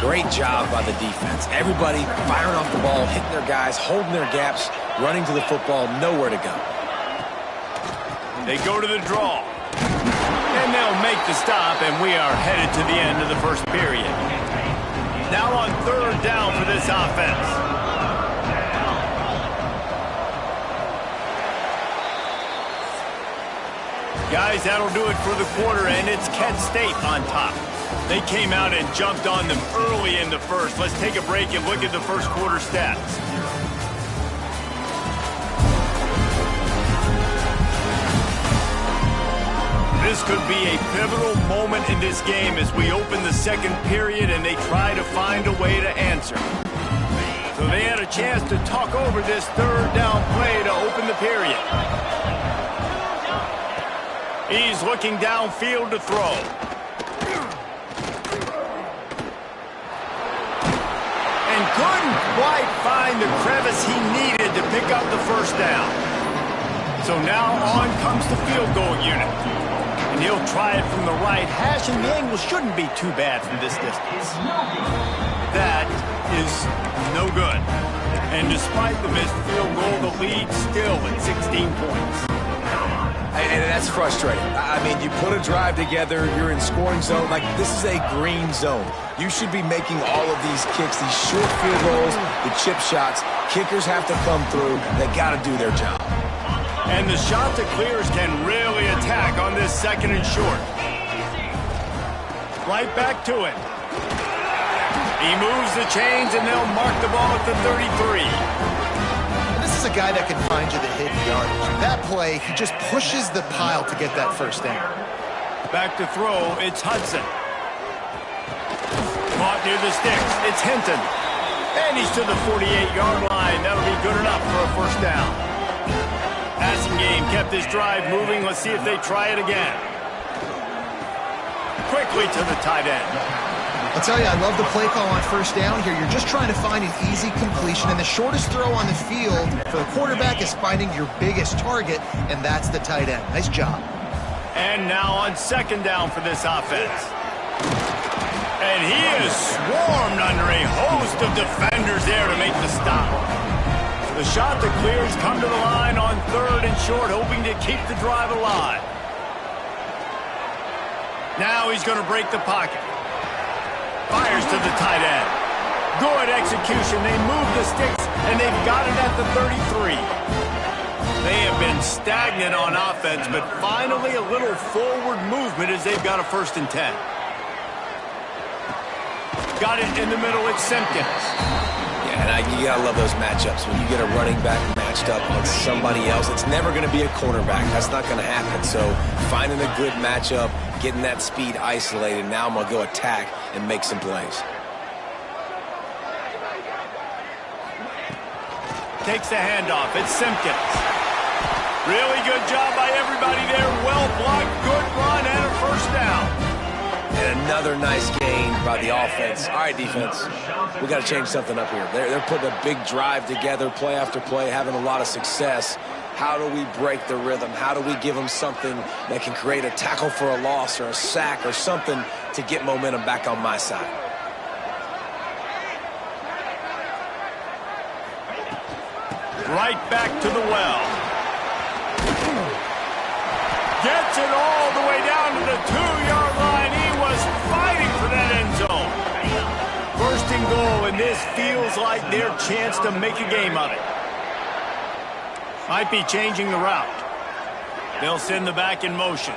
Great job by the defense. Everybody firing off the ball, hitting their guys, holding their gaps, running to the football, nowhere to go. They go to the draw. And they'll make the stop, and we are headed to the end of the first period. Now on third down for this offense. Guys, that'll do it for the quarter, and it's Kent State on top. They came out and jumped on them early in the first. Let's take a break and look at the first quarter stats. This could be a pivotal moment in this game as we open the second period and they try to find a way to answer. So they had a chance to talk over this third down play to open the period. He's looking downfield to throw. And couldn't quite find the crevice he needed to pick up the first down. So now on comes the field goal unit. And he'll try it from the right hash, and the angle shouldn't be too bad from this distance. That is no good. And despite the missed field goal, the lead still at 16 points. And that's frustrating. I mean, you put a drive together, you're in scoring zone. Like, this is a green zone. You should be making all of these kicks, these short field goals, the chip shots. Kickers have to come through. They got to do their job. And the shot to clears can really attack on this second and short. Right back to it. He moves the chains, and they'll mark the ball at the 33. This is a guy that can find you the hidden yardage. That play, he just pushes the pile to get that first down. Back to throw, it's Hudson. Caught near the sticks, it's Hinton. And he's to the 48-yard line. That'll be good enough for a first down. Passing game kept this drive moving. Let's see if they try it again. Quickly to the tight end. I'll tell you, I love the play call on first down here. You're just trying to find an easy completion, and the shortest throw on the field for the quarterback is finding your biggest target, and that's the tight end. Nice job. And now on second down for this offense. And he is swarmed under a host of defenders there to make the stop. The shot that clears come to the line on third and short, hoping to keep the drive alive. Now he's going to break the pocket. Fires to the tight end. Good execution. They move the sticks, and they've got it at the 33. They have been stagnant on offense, but finally a little forward movement as they've got a 1st and 10. Got it in the middle. It's Simpkins. Yeah, and you gotta love those matchups. When you get a running back matched up on somebody else, it's never going to be a cornerback. That's not going to happen. So finding a good matchup, getting that speed isolated. Now I'm going to go attack and make some plays. Takes the handoff. It's Simpkins. Really good job by everybody there. Well blocked, good run, and a first down. And another nice gain by the offense. All right, defense, we got to change something up here. They're putting a big drive together, play after play, having a lot of success. How do we break the rhythm? How do we give them something that can create a tackle for a loss or a sack or something to get momentum back on my side? Right back to the well. Gets it all the way down to the 2-yard line. He was fighting for that end zone. 1st and goal, and this feels like their chance to make a game of it. Might be changing the route. They'll send the back in motion.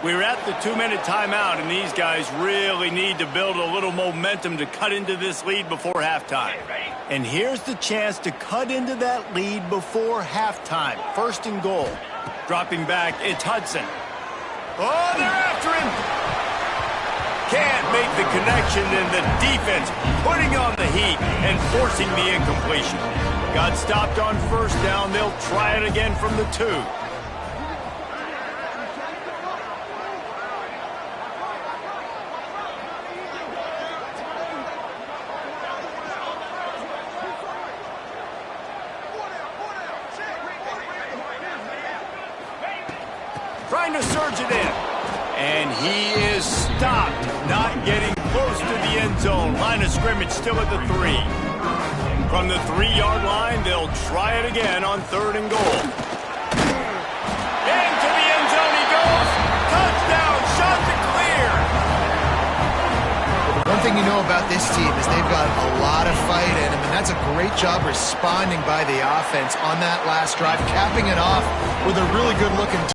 We're at the 2-minute timeout, and these guys really need to build a little momentum to cut into this lead before halftime. And here's the chance to cut into that lead before halftime. 1st and goal. Dropping back, it's Hudson. Oh, they're after him. Can't make the connection, and the defense putting on the heat and forcing the incompletion. Got stopped on first down. They'll try it again from the 2. Trying to surge it in. And he is stopped, not getting close to the end zone. Line of scrimmage still at the 3. From the 3-yard line, they'll try it again on 3rd and goal. Into the end zone he goes. Touchdown, shot to clear. One thing you know about this team is they've got a lot of fight in them, and that's a great job responding by the offense on that last drive, capping it off with a really good-looking